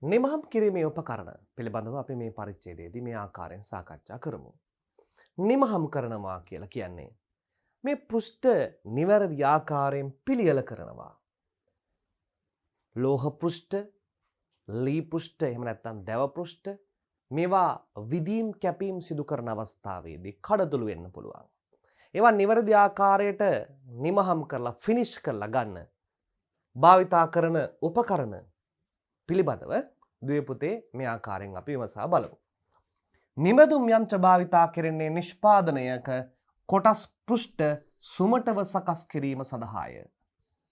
නිමහම් කිරීමේ උපකරණ පිළිබඳව අපි මේ පරිච්ඡේදයේදී මේ ආකාරයෙන් සාකච්ඡා කරමු. නිමහම් කරනවා කියලා කියන්නේ මේ පෘෂ්ඨ නිවැරදි ආකාරයෙන් පිළියෙල කරනවා. ලෝහ පෘෂ්ඨ, ලී පෘෂ්ඨ, එහෙම නැත්නම් දැව පෘෂ්ඨ මේවා විදීම් කැපීම් සිදු කරන අවස්ථාවේදී කඩතුළු වෙන්න පුළුවන්. ඒවා නිවැරදි ආකාරයට නිමහම් කරලා ෆිනිෂ් කරලා ගන්න භාවිතා කරන උපකරණ පිළිබඳව දුවේ පුතේ මේ ආකාරයෙන් අපි විමසා බලමු. නිමැදුම් යන්ත්‍ර භාවිතා කෙරෙන්නේ නිෂ්පාදනයක කොටස් පෘෂ්ඨ සුමටව සකස් කිරීම සඳහාය.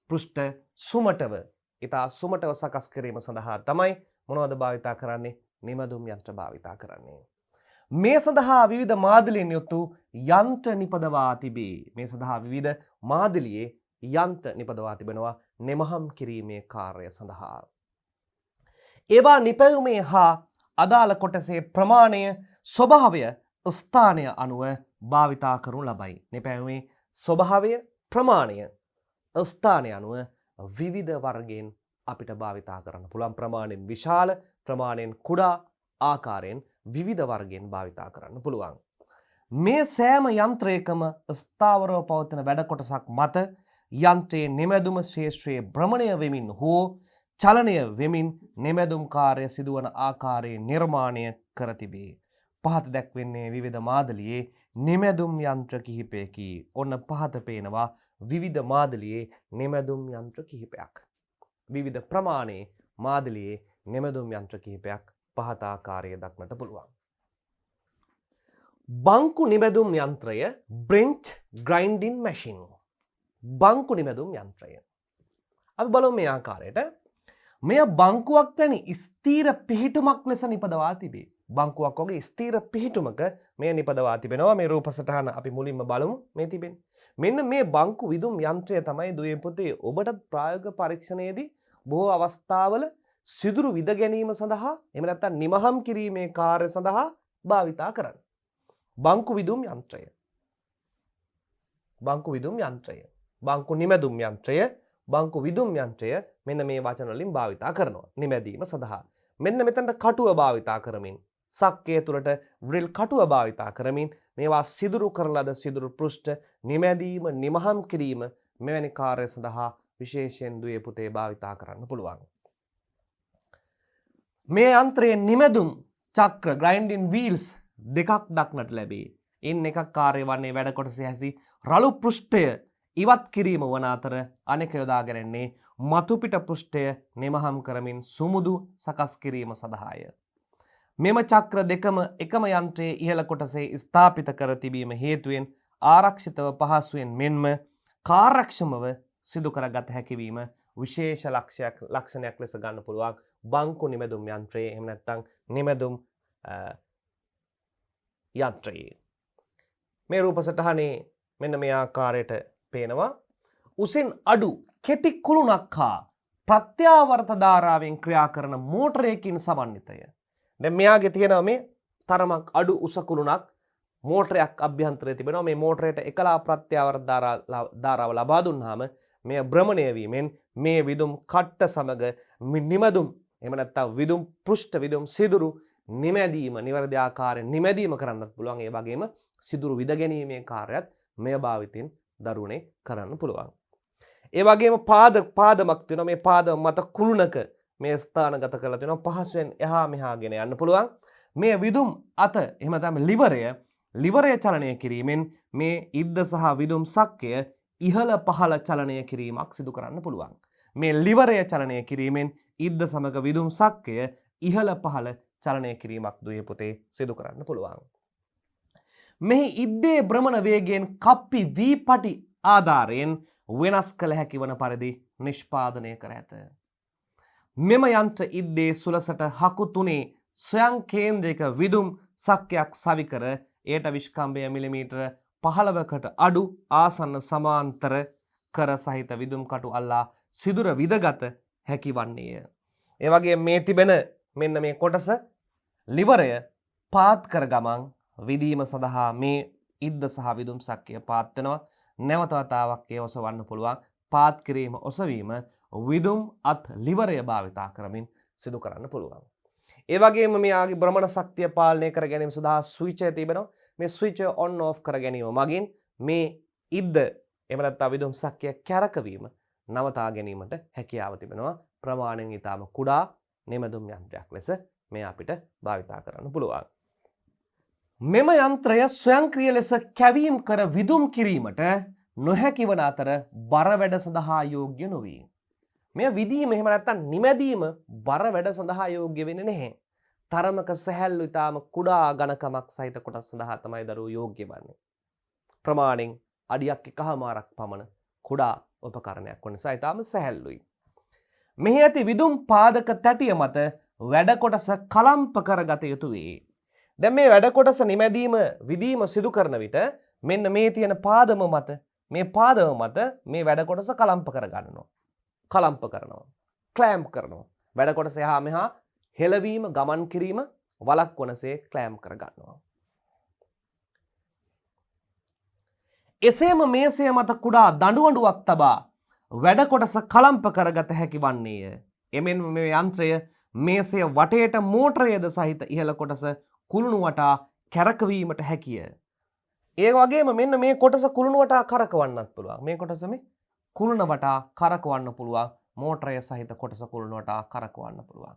පෘෂ්ඨ සුමටව ඊට සුමටව සකස් කිරීම සඳහා තමයි මොනවද භාවිතා කරන්නේ? නිමැදුම් යන්ත්‍ර භාවිතා කරන්නේ. මේ සඳහා විවිධ මාදිලින් යුතු යන්ත්‍ර නිපදවා තිබේ. මේ සඳහා විවිධ මාදිලියේ යන්ත්‍ර නිපදවා තිබෙනවා නිමහම් කිරීමේ කාර්යය සඳහා. ඒවා නිපැයුමේ හා අදාළ කොටසේ ප්‍රමාණය ස්වභාවය ස්ථානය අනුව භාවිතා කරනු ලබයි. නිපැයුමේ ස්වභාවය ප්‍රමාණය ස්ථානය අනුව විවිධ වර්ගයෙන් අපිට භාවිතා කරන්න පුළුවන්. ප්‍රමාණයෙන් විශාල, ප්‍රමාණයෙන් කුඩා ආකාරයෙන් විවිධ වර්ගයෙන් භාවිතා කරන්න පුළුවන්. මේ සෑම යන්ත්‍රයකම ස්ථාවරව පවතින වැඩ කොටසක් මත යන්ත්‍රයේ නිමැදුම ශේෂ්ත්‍රයේ භ්‍රමණය වෙමින් හෝ චලනය වෙමින් නිමැදුම් කාර්ය සිදුවන ආකාරයේ නිර්මාණය කර තිබේ. පහත දැක්වෙන්නේ විවිධ මාදලියේ නිමැදුම් යන්ත්‍ර කිහිපයකි. ඔන්න පහත පේනවා විවිධ මාදලියේ නිමැදුම් යන්ත්‍ර කිහිපයක්. විවිධ ප්‍රමාණයේ මාදලියේ නිමැදුම් යන්ත්‍ර කිහිපයක් පහත ආකාරයේ දක්නට පුළුවන්. බංකු නිමැදුම් යන්ත්‍රය බ්‍රෙන්ච් ග්‍රයින්ඩින් මැෂින්. බංකු නිමැදුම් යන්ත්‍රය. අපි බලමු මේ ආකාරයට. මෙය බංකුවක් වැනි ස්ථීර පිහිටුමක් ලෙස නිපදවා තිබේ. බංකුවක් වගේ ස්ථීර පිහිටුමක මෙය නිපදවා තිබෙනවා. මේ රූප සටහන අපි මුලින්ම බලමු මේ තිබෙන්නේ. මෙන්න මේ බංකු විදුම් යන්ත්‍රය තමයි දුවේ පුතේ ඔබට ප්‍රායෝගික පරීක්ෂණයේදී බොහෝ අවස්ථාවල සිදුරු විද ගැනීම සඳහා එහෙම නැත්නම් නිමහම් කිරීමේ කාර්ය සඳහා භාවිතා කරන්නේ. බංකු විදුම් යන්ත්‍රය. බංකු විදුම් යන්ත්‍රය. බංකු නිමැදුම් යන්ත්‍රය. බංකු විදුම් යන්ත්‍රය මෙන්න මේ වචන වලින් භාවිතා කරනවා නිමැදීම සඳහා. මෙන්න මෙතනට කටුව භාවිතා කරමින් සක්කය තුලට ව්‍රිල් කටුව භාවිතා කරමින් මේවා සිදුරු කරන ලද සිදුරු පෘෂ්ඨ නිමැදීම නිමහම් කිරීම මෙවැනි කාර්ය සඳහා විශේෂයෙන් දුවේ පුතේ භාවිතා කරන්න පුළුවන්. මේ යන්ත්‍රයේ නිමැදුම් චක්‍ර grinding wheels දෙකක් දක්නට ලැබේ. ඉන් එකක් කාර්ය වන්නේ වැඩ කොටසේ හැසි රළු පෘෂ්ඨය ඉවත් කිරීම වන අතර අනෙක යොදා ගැනෙන්නේ මතුපිට පෘෂ්ඨය නිමහම් කරමින් සුමුදු සකස් කිරීම සඳහාය. මෙම චක්‍ර දෙකම එකම යන්ත්‍රයේ ඉහළ කොටසේ ස්ථාපිත කර තිබීම හේතුවෙන් ආරක්ෂිතව පහසුවෙන් මෙන්ම කාර්යක්ෂමව සිදු කරගත හැකි වීම විශේෂ ලක්ෂණයක් ලෙස ගන්න පුළුවන් බංකු නිමැදුම් යන්ත්‍රයේ එහෙම නැත්නම් නිමැදුම් යන්ත්‍රයේ. මේ රූප සටහනේ මෙන්න මේ ආකාරයට පේනවා උසින් අඩු කෙටි කුළුණක් හා ප්‍රත්‍යාවර්ත ධාරාවෙන් ක්‍රියා කරන මෝටරයකින් සමන්විතය. දැන් මෙයාගේ තියෙනවා මේ තරමක් අඩු උස කුළුණක් මෝටරයක් අභ්‍යන්තරයේ තිබෙනවා. මේ මෝටරයට එකලා ප්‍රත්‍යාවර්ත ධාරාව ලබා දුන්නාම මෙය භ්‍රමණය වීමෙන් මේ විදුම් කට්ට සමග නිමැදුම් එහෙම නැත්නම් විදුම් පෘෂ්ඨ විදුම් සිදුරු නිමැදීම නිවැරදි ආකාරයෙන් නිමැදීම කරන්නත් පුළුවන්. ඒ වගේම සිදුරු විද ගැනීමේ කාර්යයත් මෙය භාවිතින් දරුණේ කරන්න පුළුවන්. ඒ වගේම පාදමක් තියෙනවා. මේ පාදම මත කුළුණක මේ ස්ථානගත කරලා තියෙනවා. පහසුවෙන් එහා මෙහා ගෙන යන්න පුළුවන්. මේ විදුම් අත එහෙම තමයි ලිවරය චලනය කිරීමෙන් මේ ඉද්ද සහ විදුම් සක්කය ඉහළ පහළ චලනය කිරීමක් සිදු කරන්න පුළුවන්. මේ ලිවරය චලනය කිරීමෙන් ඉද්ද සමග විදුම් සක්කය ඉහළ පහළ චලනය කිරීමක් දුවේ පුතේ සිදු කරන්න පුළුවන්. මෙහි ඉද්දේ භ්‍රමණ වේගයෙන් කප්පි වී පටි ආධාරයෙන් වෙනස් කළ හැකි වන පරිදි නිෂ්පාදනය කර ඇත. මෙම යන්ත්‍ර ඉද්දේ සුලසට හකු තුනේ ස්වයං කේන්ද්‍රයක විදුම් සක්කයක් සවිකර එයට විස්කම්භය මිලිමීටර 15කට අඩු ආසන්න සමාන්තර කර සහිත විදුම් කටු අල්ලා සිදුර විදගත හැකි වන්නේය. ඒ වගේ මේ තිබෙන මෙන්න මේ කොටස ලිවරය පාත් කර ගමන් විදීම සඳහා මේ ඉද්ද සහ විදුම් සක්කය පාත් වෙනවා. නැවත වතාවක් ඒ ඔසවන්න පුළුවන්. පාත් කිරීම ඔසවීම විදුම් අත් ලිවරය භාවිතා කරමින් සිදු කරන්න පුළුවන්. ඒ වගේම මෙයාගේ භ්‍රමණ ශක්තිය පාලනය කර ගැනීම සඳහා ස්විචය තිබෙනවා. මේ ස්විචය ඔන් ඕෆ් කර ගැනීම මගින් මේ ඉද්ද එහෙම නැත්නම් විදුම් ශක්තිය කැරකවීම නවතා ගැනීමට හැකියාව තිබෙනවා. ප්‍රමාණයෙන් ඊටම කුඩා නිමැදුම් යන්ත්‍රයක් ලෙස මේ අපිට භාවිතා කරන්න පුළුවන්. මෙම යන්ත්‍රය ස්වයංක්‍රීය ලෙස කැවීම් කර විදුම් කිරීමට නොහැකි වන අතර බර වැඩ සඳහා යෝග්‍ය නොවේ. මෙය විදීම එහෙම නැත්නම් නිමැදීම බර වැඩ සඳහා යෝග්‍ය වෙන්නේ නැහැ. තරමක සැහැල්ලු ඊටාම කුඩා ඝනකමක් සහිත කොටස් සඳහා තමයි දරුවෝ යෝග්‍ය වන්නේ. ප්‍රමාණයෙන් අඩියක් 1.5ක් පමණ කුඩා උපකරණයක් වන නිසා ඊටාම සැහැල්ලුයි. මෙහි ඇති විදුම් පාදක තැටිය මත වැඩ කොටස කලම්ප කරගත යුතු වේ. දැන් මේ වැඩ කොටස නිමැදීම විදීම සිදු කරන විට මෙන්න මේ තියෙන පාදම මත මේ වැඩ කොටස කලම්ප කර ගන්නවා. කලම්ප කරනවා. ක්ලෑම්ප් කරනවා. වැඩ කොටස එහා මෙහා හෙලවීම ගමන් කිරීම වළක්වනසේ ක්ලෑම්ප් කර ගන්නවා. එසේම මේසය මත කුඩා දඬුවඬුවක් තබා වැඩ කොටස කලම්ප කරගත හැකි වන්නේය. එමෙන්ම මේ යන්ත්‍රය මේසය වටේට මෝටරයද සහිත ඉහළ කොටස කුළුණු වටා කැරකවීමට හැකිය. ඒ වගේම මෙන්න මේ කොටස කුළුණු වටා කරකවන්නත් පුළුවන්. මේ කොටස මේ කුළුණ වටා කරකවන්න පුළුවන්. මෝටරය සහිත කොටස කුළුණු වටා කරකවන්න පුළුවන්.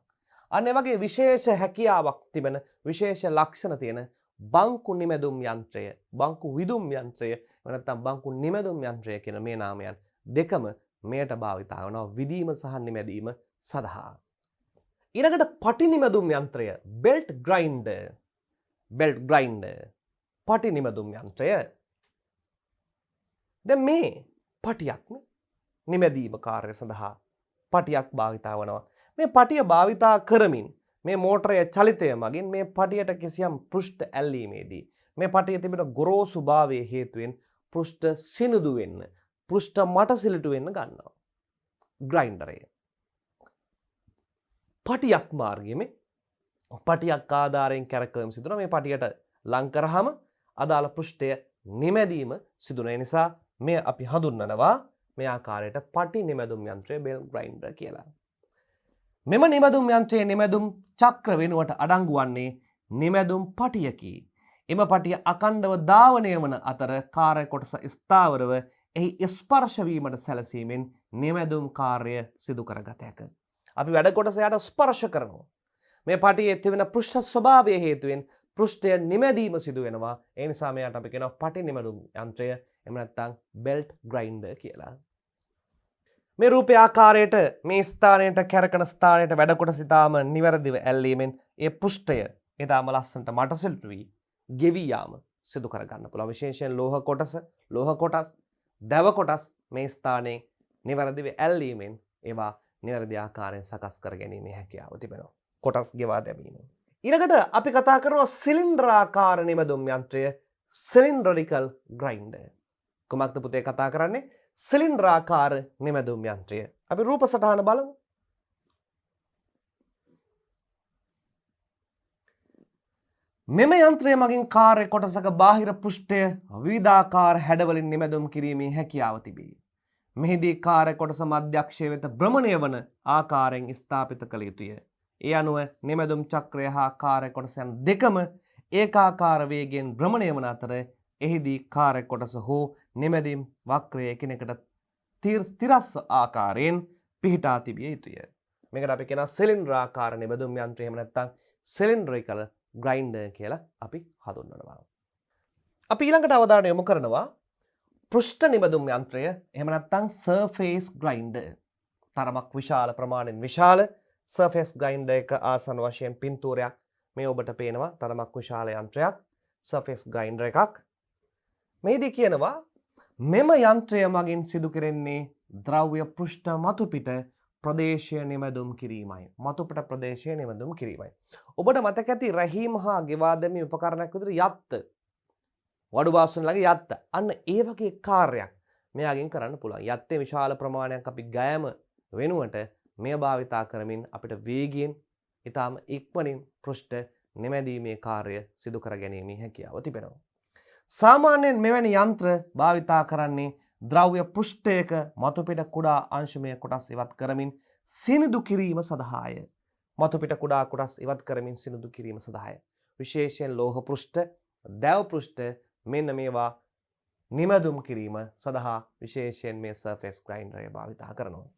අන්න ඒ වගේ විශේෂ හැකියාවක් තිබෙන විශේෂ ලක්ෂණ තියෙන බංකු නිමැදුම් යන්ත්‍රය, බංකු විදුම් යන්ත්‍රය, නැත්නම් බංකු නිමැදුම් යන්ත්‍රය කියන මේ නාමයන් දෙකම මෙයට භාවිතා කරනවා විදීම සහ නිමැදීම සඳහා. ඊළඟට පටි නිමැදුම් යන්ත්‍රය බෙල්ට් ග්‍රයින්ඩර්. පටි නිමැදුම් යන්ත්‍රය. දැන් මේ පටියක් නිමැදීම කාර්ය සඳහා පටියක් භාවිතා වනවා. මේ පටිය භාවිතා කරමින් මේ මෝටරය චලිතය මගින් මේ පටියට කිසියම් පෘෂ්ඨ ඇල්ලීමේදී මේ පටියේ තිබෙන ගොරෝසු භාවයේ හේතුවෙන් පෘෂ්ඨ සිනුදු වෙන්න, පෘෂ්ඨ මටසිලටු වෙන්න ගන්නවා. ග්‍රයින්ඩරය. පටියක් මාර්ගයේ මේ පටියක් ආධාරයෙන් කැරකවීම සිදු වෙනවා. මේ පටියට ලං කරාම අදාළ පෘෂ්ඨය නිමැදීම සිදු වෙන නිසා මේ අපි හඳුන්වනවා මේ ආකාරයට පටි නිමැදුම් යන්ත්‍රය බෙල් ග්‍රයින්ඩර් කියලා. මෙම නිමැදුම් යන්ත්‍රයේ නිමැදුම් චක්‍ර වෙනුවට අඩංගු වන්නේ නිමැදුම් පටියකි. එම පටිය අකණ්ඩව ධාවනය වන අතර කාර්ය කොටස ස්ථාවරව එහි ස්පර්ශ වීමට සැලසීමෙන් නිමැදුම් කාර්ය සිදු කරගත හැකිය. අපි වැඩ කොටස යට ස්පර්ශ කරනවා. මේ පටියේ තිබෙන පෘෂ්ඨ ස්වභාවය හේතුවෙන් පෘෂ්ඨය නිමැදීම සිදු වෙනවා. ඒ නිසා මෙයාට අපි කියනවා පටි නිමැදුම් යන්ත්‍රය එහෙම නැත්නම් බෙල්ට් ග්‍රයින්ඩර් කියලා. මේ රූපේ ආකාරයට මේ ස්ථානයට කැරකෙන ස්ථානයට වැඩ කොටස ඉතාම නිවැරදිව ඇල්ලීමෙන් ඒ පෘෂ්ඨය ඉතාම ලස්සනට මටසිල්ටු වී ගෙවි යාම සිදු කර ගන්න පුළුවන්. විශේෂයෙන් ලෝහ කොටස්, දැව කොටස් මේ ස්ථානයේ නිවැරදිව ඇල්ලීමෙන් ඒවා නිවැරදි ආකාරයෙන් සකස් කර ගැනීමේ හැකියාව තිබෙනවා. කොටස් ගෙවා දැමීම. ඊළඟට අපි කතා කරනවා සිලින්ඩරාකාර නිමැදුම් යන්ත්‍රය සිලින්ඩරිකල් ග්‍රයින්ඩර්. කුමක්ද පුතේ කතා කරන්නේ? සිලින්ඩරාකාර නිමැදුම් යන්ත්‍රය. අපි රූප සටහන බලමු. මෙම යන්ත්‍රය මගින් කාර්ය කොටසක බාහිර පෘෂ්ඨය විවිධාකාර හැඩවලින් නිමැදුම් කිරීමේ හැකියාව තිබේ. මෙහිදී කාර්ය කොටස මධ්‍යක්ෂය වෙත භ්‍රමණය වන ආකාරයෙන් ස්ථාපිත කළ යුතුය. ඒ අනුව නිමැදුම් චක්‍රය හා කාර්ය කොටස යන දෙකම ඒකාකාර වේගයෙන් භ්‍රමණය වන අතර එහිදී කාර්ය කොටස හෝ නිමැදීම් වක්‍රය එකිනෙකට තිරස් ආකාරයෙන් පිහිටා තිබිය යුතුය. මේකට අපි කියනවා සිලින්ඩරාකාර නිමැදුම් යන්ත්‍රය එහෙම නැත්නම් සිලින්ඩරිකල් ග්‍රයින්ඩර් කියලා අපි හඳුන්වනවා. අපි ඊළඟට අවධානය යොමු කරනවා පෘෂ්ඨ නිමැදුම් යන්ත්‍රය එහෙම නැත්නම් සර්ෆේස් ග්‍රයින්ඩර්. තරමක් විශාල ප්‍රමාණයෙන් විශාල සර්ෆේස් ග්‍රයින්ඩර් එක ආසන වශයෙන් පින්තූරයක් මේ ඔබට පේනවා. තරමක් විශාල යන්ත්‍රයක් සර්ෆේස් ග්‍රයින්ඩර් එකක්. මේදී කියනවා මෙම යන්ත්‍රය මගින් සිදු කෙරෙන්නේ ද්‍රව්‍ය පෘෂ්ඨ මතුපිට ප්‍රදේශය නිමැදුම් කිරීමයි. මතුපිට ප්‍රදේශය නිමැදුම් කිරීමයි. ඔබට මතක ඇති රැහීම හා ගෙවා දැමීම උපකරණයක් විදිහට යත්ත. වඩු බාස්තුන් ළඟ යත්ත. අන්න ඒ වගේ කාර්යයක් මෙයාගෙන් කරන්න පුළුවන්. යත්තේ විශාල ප්‍රමාණයක් අපි ගෑම වෙනුවට මෙය භාවිතා කරමින් අපිට වේගයෙන් ඊටාම ඉක්මනින් පෘෂ්ඨ නිමැදීමේ කාර්ය සිදු කර ගැනීමේ හැකියාව තිබෙනවා. සාමාන්‍යයෙන් මෙවැනි යන්ත්‍ර භාවිතා කරන්නේ ද්‍රව්‍ය පෘෂ්ඨයක මතුපිට කුඩා අංශමය කොටස් ඉවත් කරමින් සිනිදු කිරීම සඳහාය. මතු පිට කුඩා කොටස් ඉවත් කරමින් සිනිඳු කිරීම සඳහාය. විශේෂයෙන් ලෝහ පෘෂ්ඨ, දැව පෘෂ්ඨ මෙන්න මේවා නිමැදුම් කිරීම සඳහා විශේෂයෙන් මේ සර්ෆේස් ග්‍රයින්ඩරය භාවිතා කරනවා.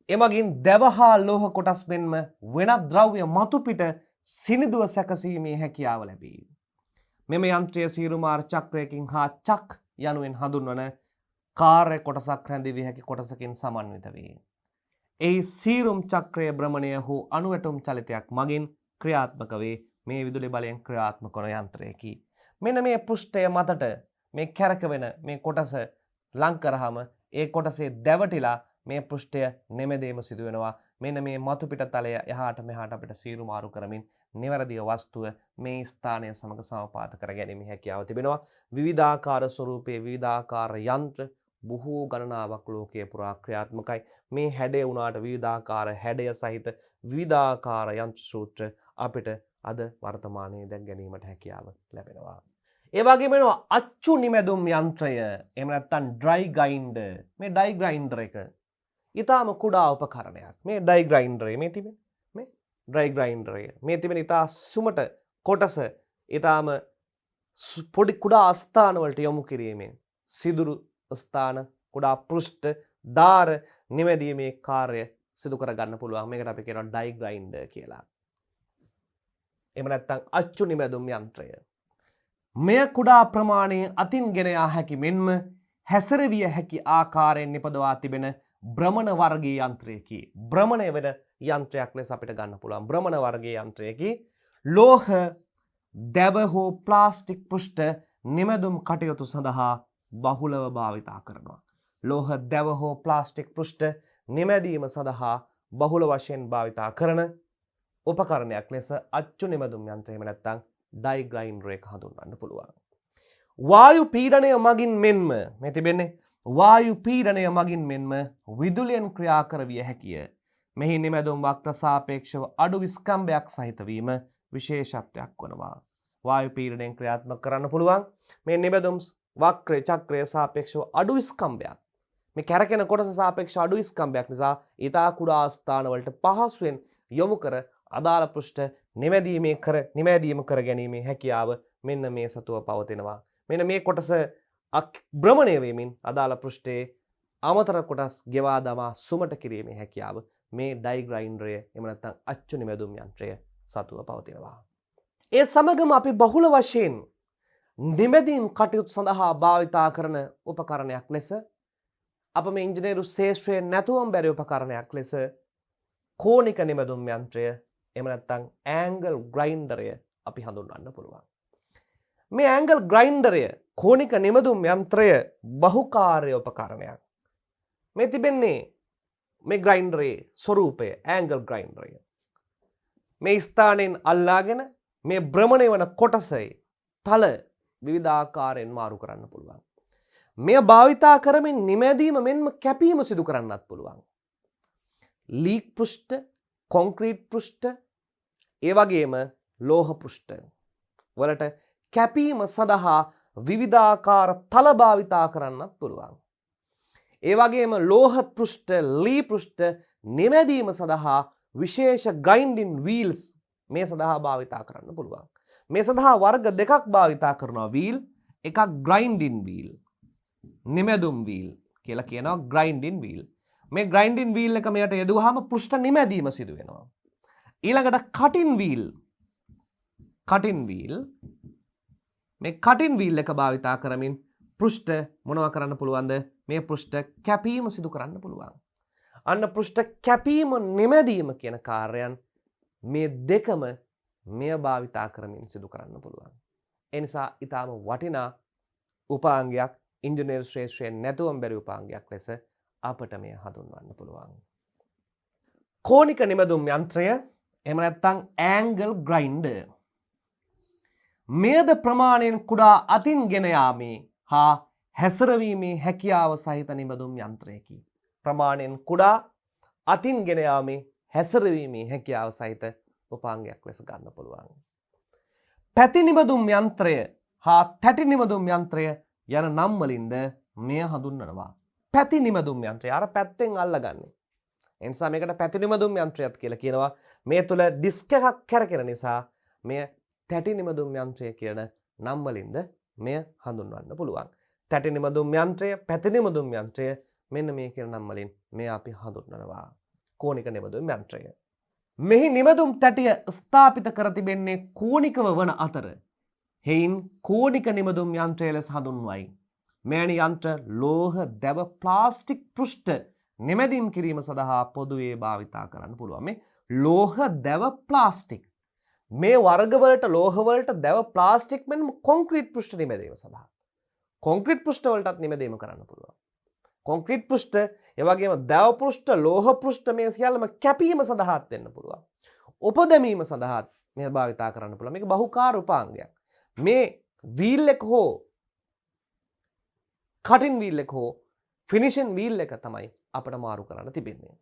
එමගින් දැව හා ලෝහ කොටස් මෙන්ම වෙනත් ද්‍රව්‍ය මතු පිට සිනිඳුව සැකසීමේ හැකියාව ලැබේ. මෙම යන්ත්‍රය සීරුමාර චක්‍රයකින් හා චක් යනුවෙන් හඳුන්වන කාර්ය කොටසක් රැඳවිය හැකි කොටසකින් සමන්විත වේ. එහි සීරුම් චක්‍රය භ්‍රමණය හෝ අණුවැටුම් චලිතයක් මගින් ක්‍රියාත්මක වේ. මේ විදුලි බලයෙන් ක්‍රියාත්මක වන යන්ත්‍රයකි. මෙන්න මේ පෘෂ්ඨය මතට මේ කැරකෙන මේ කොටස ලං කරාම ඒ කොටසේ දැවටිලා මේ පෘෂ්ඨය නෙමෙදීම සිදු වෙනවා. මෙන්න මේ මතු පිට තලය එහාට මෙහාට අපිට සීරු මාරු කරමින් නිවැරදිව වස්තුව මේ ස්ථානය සමග සමපාත කර ගැනීමේ හැකියාව තිබෙනවා. විවිධාකාර ස්වරූපයේ විවිධාකාර යන්ත්‍ර බොහෝ ගණනාවක් ලෝකයේ පුරා ක්‍රියාත්මකයි. මේ හැඩය වුණාට විවිධාකාර හැඩය සහිත විවිධාකාර යන්ත්‍ර සූත්‍ර අපිට අද වර්තමානයේ දැක් ගැනීමට හැකියාව ලැබෙනවා. ඒ වගේම වෙනවා අච්චු නිමැදුම් යන්ත්‍රය. එහෙම නැත්නම් ඩ්‍රයි ග්‍රයින්ඩර්. මේ ඩයි ග්‍රයින්ඩර් එක ඊටාම කුඩා උපකරණයක්. මේ ඩයි ග්‍රයින්ඩරේ මේ තිබෙන මේ ඩ්‍රයි ග්‍රයින්ඩරය. මේ තිබෙන ඊටා සුමට කොටස ඊටාම පොඩි කුඩා ස්ථාන වලට යොමු කිරීමෙන් සිදුරු ස්ථාන කුඩා පෘෂ්ඨ දාර නිමැදීමේ කාර්ය සිදු කර ගන්න පුළුවන්. මේකට අපි කියනවා ඩයි ග්‍රයින්ඩර් කියලා. එහෙම නැත්නම් අච්චු නිමැදුම් යන්ත්‍රය. මෙය කුඩා ප්‍රමාණයේ අතින් ගෙන යා හැකි මෙන්ම හැසිරවිය හැකි ආකාරයෙන් නිපදවා තිබෙන භ්‍රමණ වර්ගයේ යන්ත්‍රයකි. භ්‍රමණය වෙන යන්ත්‍රයක් ලෙස අපිට ගන්න පුළුවන්. භ්‍රමණ වර්ගයේ යන්ත්‍රයකි. ලෝහ, දැව හෝ ප්ලාස්ටික් පෘෂ්ඨ නිමැදුම් කටයුතු සඳහා බහුලව භාවිතා කරනවා. ලෝහ, දැව හෝ ප්ලාස්ටික් පෘෂ්ඨ නිමැදීම සඳහා බහුල වශයෙන් භාවිතා කරන උපකරණයක් ලෙස අච්චු නිමැදුම් යන්ත්‍රය එහෙම නැත්නම් ඩයි ග්‍රයින්ඩර් එක හඳුන්වන්න පුළුවන්. වායු පීඩනය මගින් මෙන්ම මේ තිබෙන්නේ වායු පීඩනය මගින් මෙන්ම විදුලියෙන් ක්‍රියා කරවිය හැකිය. මෙහි නිමැදුම් වක්‍ර සාපේක්ෂව අඩු විස්කම්භයක් සහිත වීම විශේෂත්වයක් වනවා. වායු පීඩනයෙන් ක්‍රියාත්මක කරන්න පුළුවන් මේ නිමැදුම් වක්‍රය චක්‍රය සාපේක්ෂව අඩු විස්කම්භයක්. මේ කැරකෙන කොටස සාපේක්ෂව අඩු විස්කම්භයක් නිසා ඊතා කුඩා ස්ථාන වලට පහසුවෙන් යොමු කර අදාළ පෘෂ්ඨ නිමැදීම කර ගැනීමේ හැකියාව මෙන්න මේ සතුව පවතිනවා. මෙන්න මේ කොටස භ්‍රමණය වෙමින් අදාළ පෘෂ්ඨයේ අමතර කොටස් ගෙවා දමා සුමට කිරීමේ හැකියාව මේ ඩයි ග්‍රයින්ඩරය එහෙම නැත්නම් අච්චු නිමැදුම් යන්ත්‍රය සතුව පවතිනවා. ඒ සමගම අපි බහුල වශයෙන් නිමැදීම් කටයුතු සඳහා භාවිතා කරන උපකරණයක් ලෙස අප මේ ඉංජිනේරු ශාස්ත්‍රයේ නැතුවම බැරි උපකරණයක් ලෙස කෝණික නිමැදුම් යන්ත්‍රය එහෙම නැත්නම් ඇන්ගල් ග්‍රයින්ඩරය අපි හඳුන්වන්න පුළුවන්. මේ ඇන්ගල් ග්‍රයින්ඩරය කෝණික නිමැදුම් යන්ත්‍රය බහුකාර්ය උපකරණයක්. මේ තිබෙන්නේ මේ ග්‍රයින්ඩරේ ස්වරූපය ඇන්ගල් ග්‍රයින්ඩරය. මේ ස්ථානයෙන් අල්ලාගෙන මේ භ්‍රමණය වන කොටසේ තල විවිධාකාරයෙන් මාරු කරන්න පුළුවන්. මෙය භාවිතා කරමින් නිමැදීම මෙන්ම කැපීම සිදු කරන්නත් පුළුවන්. ලීක් පෘෂ්ඨ, කොන්ක්‍රීට් පෘෂ්ඨ, ඒ වගේම ලෝහ පෘෂ්ඨ වලට කැපීම සඳහා විවිධාකාර තල භාවිතා කරන්නත් පුළුවන්. ඒ වගේම ලෝහ පෘෂ්ඨ, ලී පෘෂ්ඨ නිමැදීම සඳහා විශේෂ ග්‍රයින්ඩින් වීල්ස් මේ සඳහා භාවිතා කරන්න පුළුවන්. මේ සඳහා වර්ග දෙකක් භාවිතා කරනවා. වීල් එකක් ග්‍රයින්ඩින් වීල්, නිමැදුම් වීල් කියලා කියනවා ග්‍රයින්ඩින් වීල්. මේ ග්‍රයින්ඩින් වීල් එක මෙයට යෙදුවාම පෘෂ්ඨ නිමැදීම සිදු වෙනවා. ඊළඟට කටින් වීල්. මේ කටින් වීල් එක භාවිතා කරමින් පෘෂ්ඨ මොනවා කරන්න පුළුවන්ද? මේ පෘෂ්ඨ කැපීම සිදු කරන්න පුළුවන්. අන්න පෘෂ්ඨ කැපීම නිමැදීම කියන කාර්යයන් මේ දෙකම මෙය භාවිතා කරමින් සිදු කරන්න පුළුවන්. ඒ නිසා ඊටාම වටිනා උපාංගයක් ඉංජිනේරු ශ්‍රේෂ්ඨයෙන් නැතුවම බැරි උපාංගයක් ලෙස අපට මෙය හඳුන්වන්න පුළුවන්. කෝණික නිමැදුම් යන්ත්‍රය එහෙම නැත්නම් ඇන්ගල් ග්‍රයින්ඩර්. මෙයද ප්‍රමාණයෙන් කුඩා අතින් ගෙන යාමේ හා හැසිරවීමේ හැකියාව සහිත නිමැදුම් යන්ත්‍රයකි. ප්‍රමාණයෙන් කුඩා අතින් ගෙන යාමේ හැසිරවීමේ හැකියාව සහිත උපාංගයක් ලෙස ගන්න පුළුවන්. පැති නිමැදුම් යන්ත්‍රය හා තැටි නිමැදුම් යන්ත්‍රය යන නම් වලින්ද මෙය හඳුන්වනවා. පැති නිමැදුම් යන්ත්‍රය අර පැත්තෙන් අල්ලගන්නේ. ඒ නිසා මේකට පැති නිමදුම් යන්ත්‍රයක් කියලා කියනවා. මේ තුල ඩිස්ක් එකක් කැරකෙන නිසා මෙය තැටි නිමදුම් යන්ත්‍රය කියන නම් වලින්ද මෙය හඳුන්වන්න පුළුවන්. තැටි නිමදුම් යන්ත්‍රය, පැති නිමදුම් යන්ත්‍රය මෙන්න මේ කියන නම් වලින් මේ අපි හඳුන්වනවා. කෝණික නිමදුම් යන්ත්‍රය. මෙහි නිමදුම් තැටිය ස්ථාපිත කර තිබෙන්නේ කෝණිකව වන අතර හේයින් කෝණික නිමදුම් යන්ත්‍රය ලෙස හඳුන්වයි. මෙවැනි යන්ත්‍ර ලෝහ, දැව, ප්ලාස්ටික් පෘෂ්ඨ නිමැදීම් කිරීම සඳහා පොදුවේ භාවිතා කරන්න පුළුවන්. මේ ලෝහ, දැව, ප්ලාස්ටික් මේ වර්ගවලට ලෝහවලට දැව, ප්ලාස්ටික් මෙන්න කොන්ක්‍රීට් පෘෂ්ඨ නිමැදීම සඳහා. කොන්ක්‍රීට් පෘෂ්ඨ වලටත් නිමැදීම කරන්න පුළුවන්. කොන්ක්‍රීට් පෘෂ්ඨ, ඒ වගේම දැව පෘෂ්ඨ, ලෝහ පෘෂ්ඨ මේ සියල්ලම කැපීම සඳහාත් වෙන්න පුළුවන්. උපදැමීම සඳහාත් මේ භාවිතා කරන්න පුළුවන්. මේක බහුකාර්ය උපාංගයක්. මේ වීල් එක හෝ කටින් වීල් එක හෝ ෆිනිෂින් වීල් එක තමයි අපිට මාරු කරන්න තිබෙන්නේ.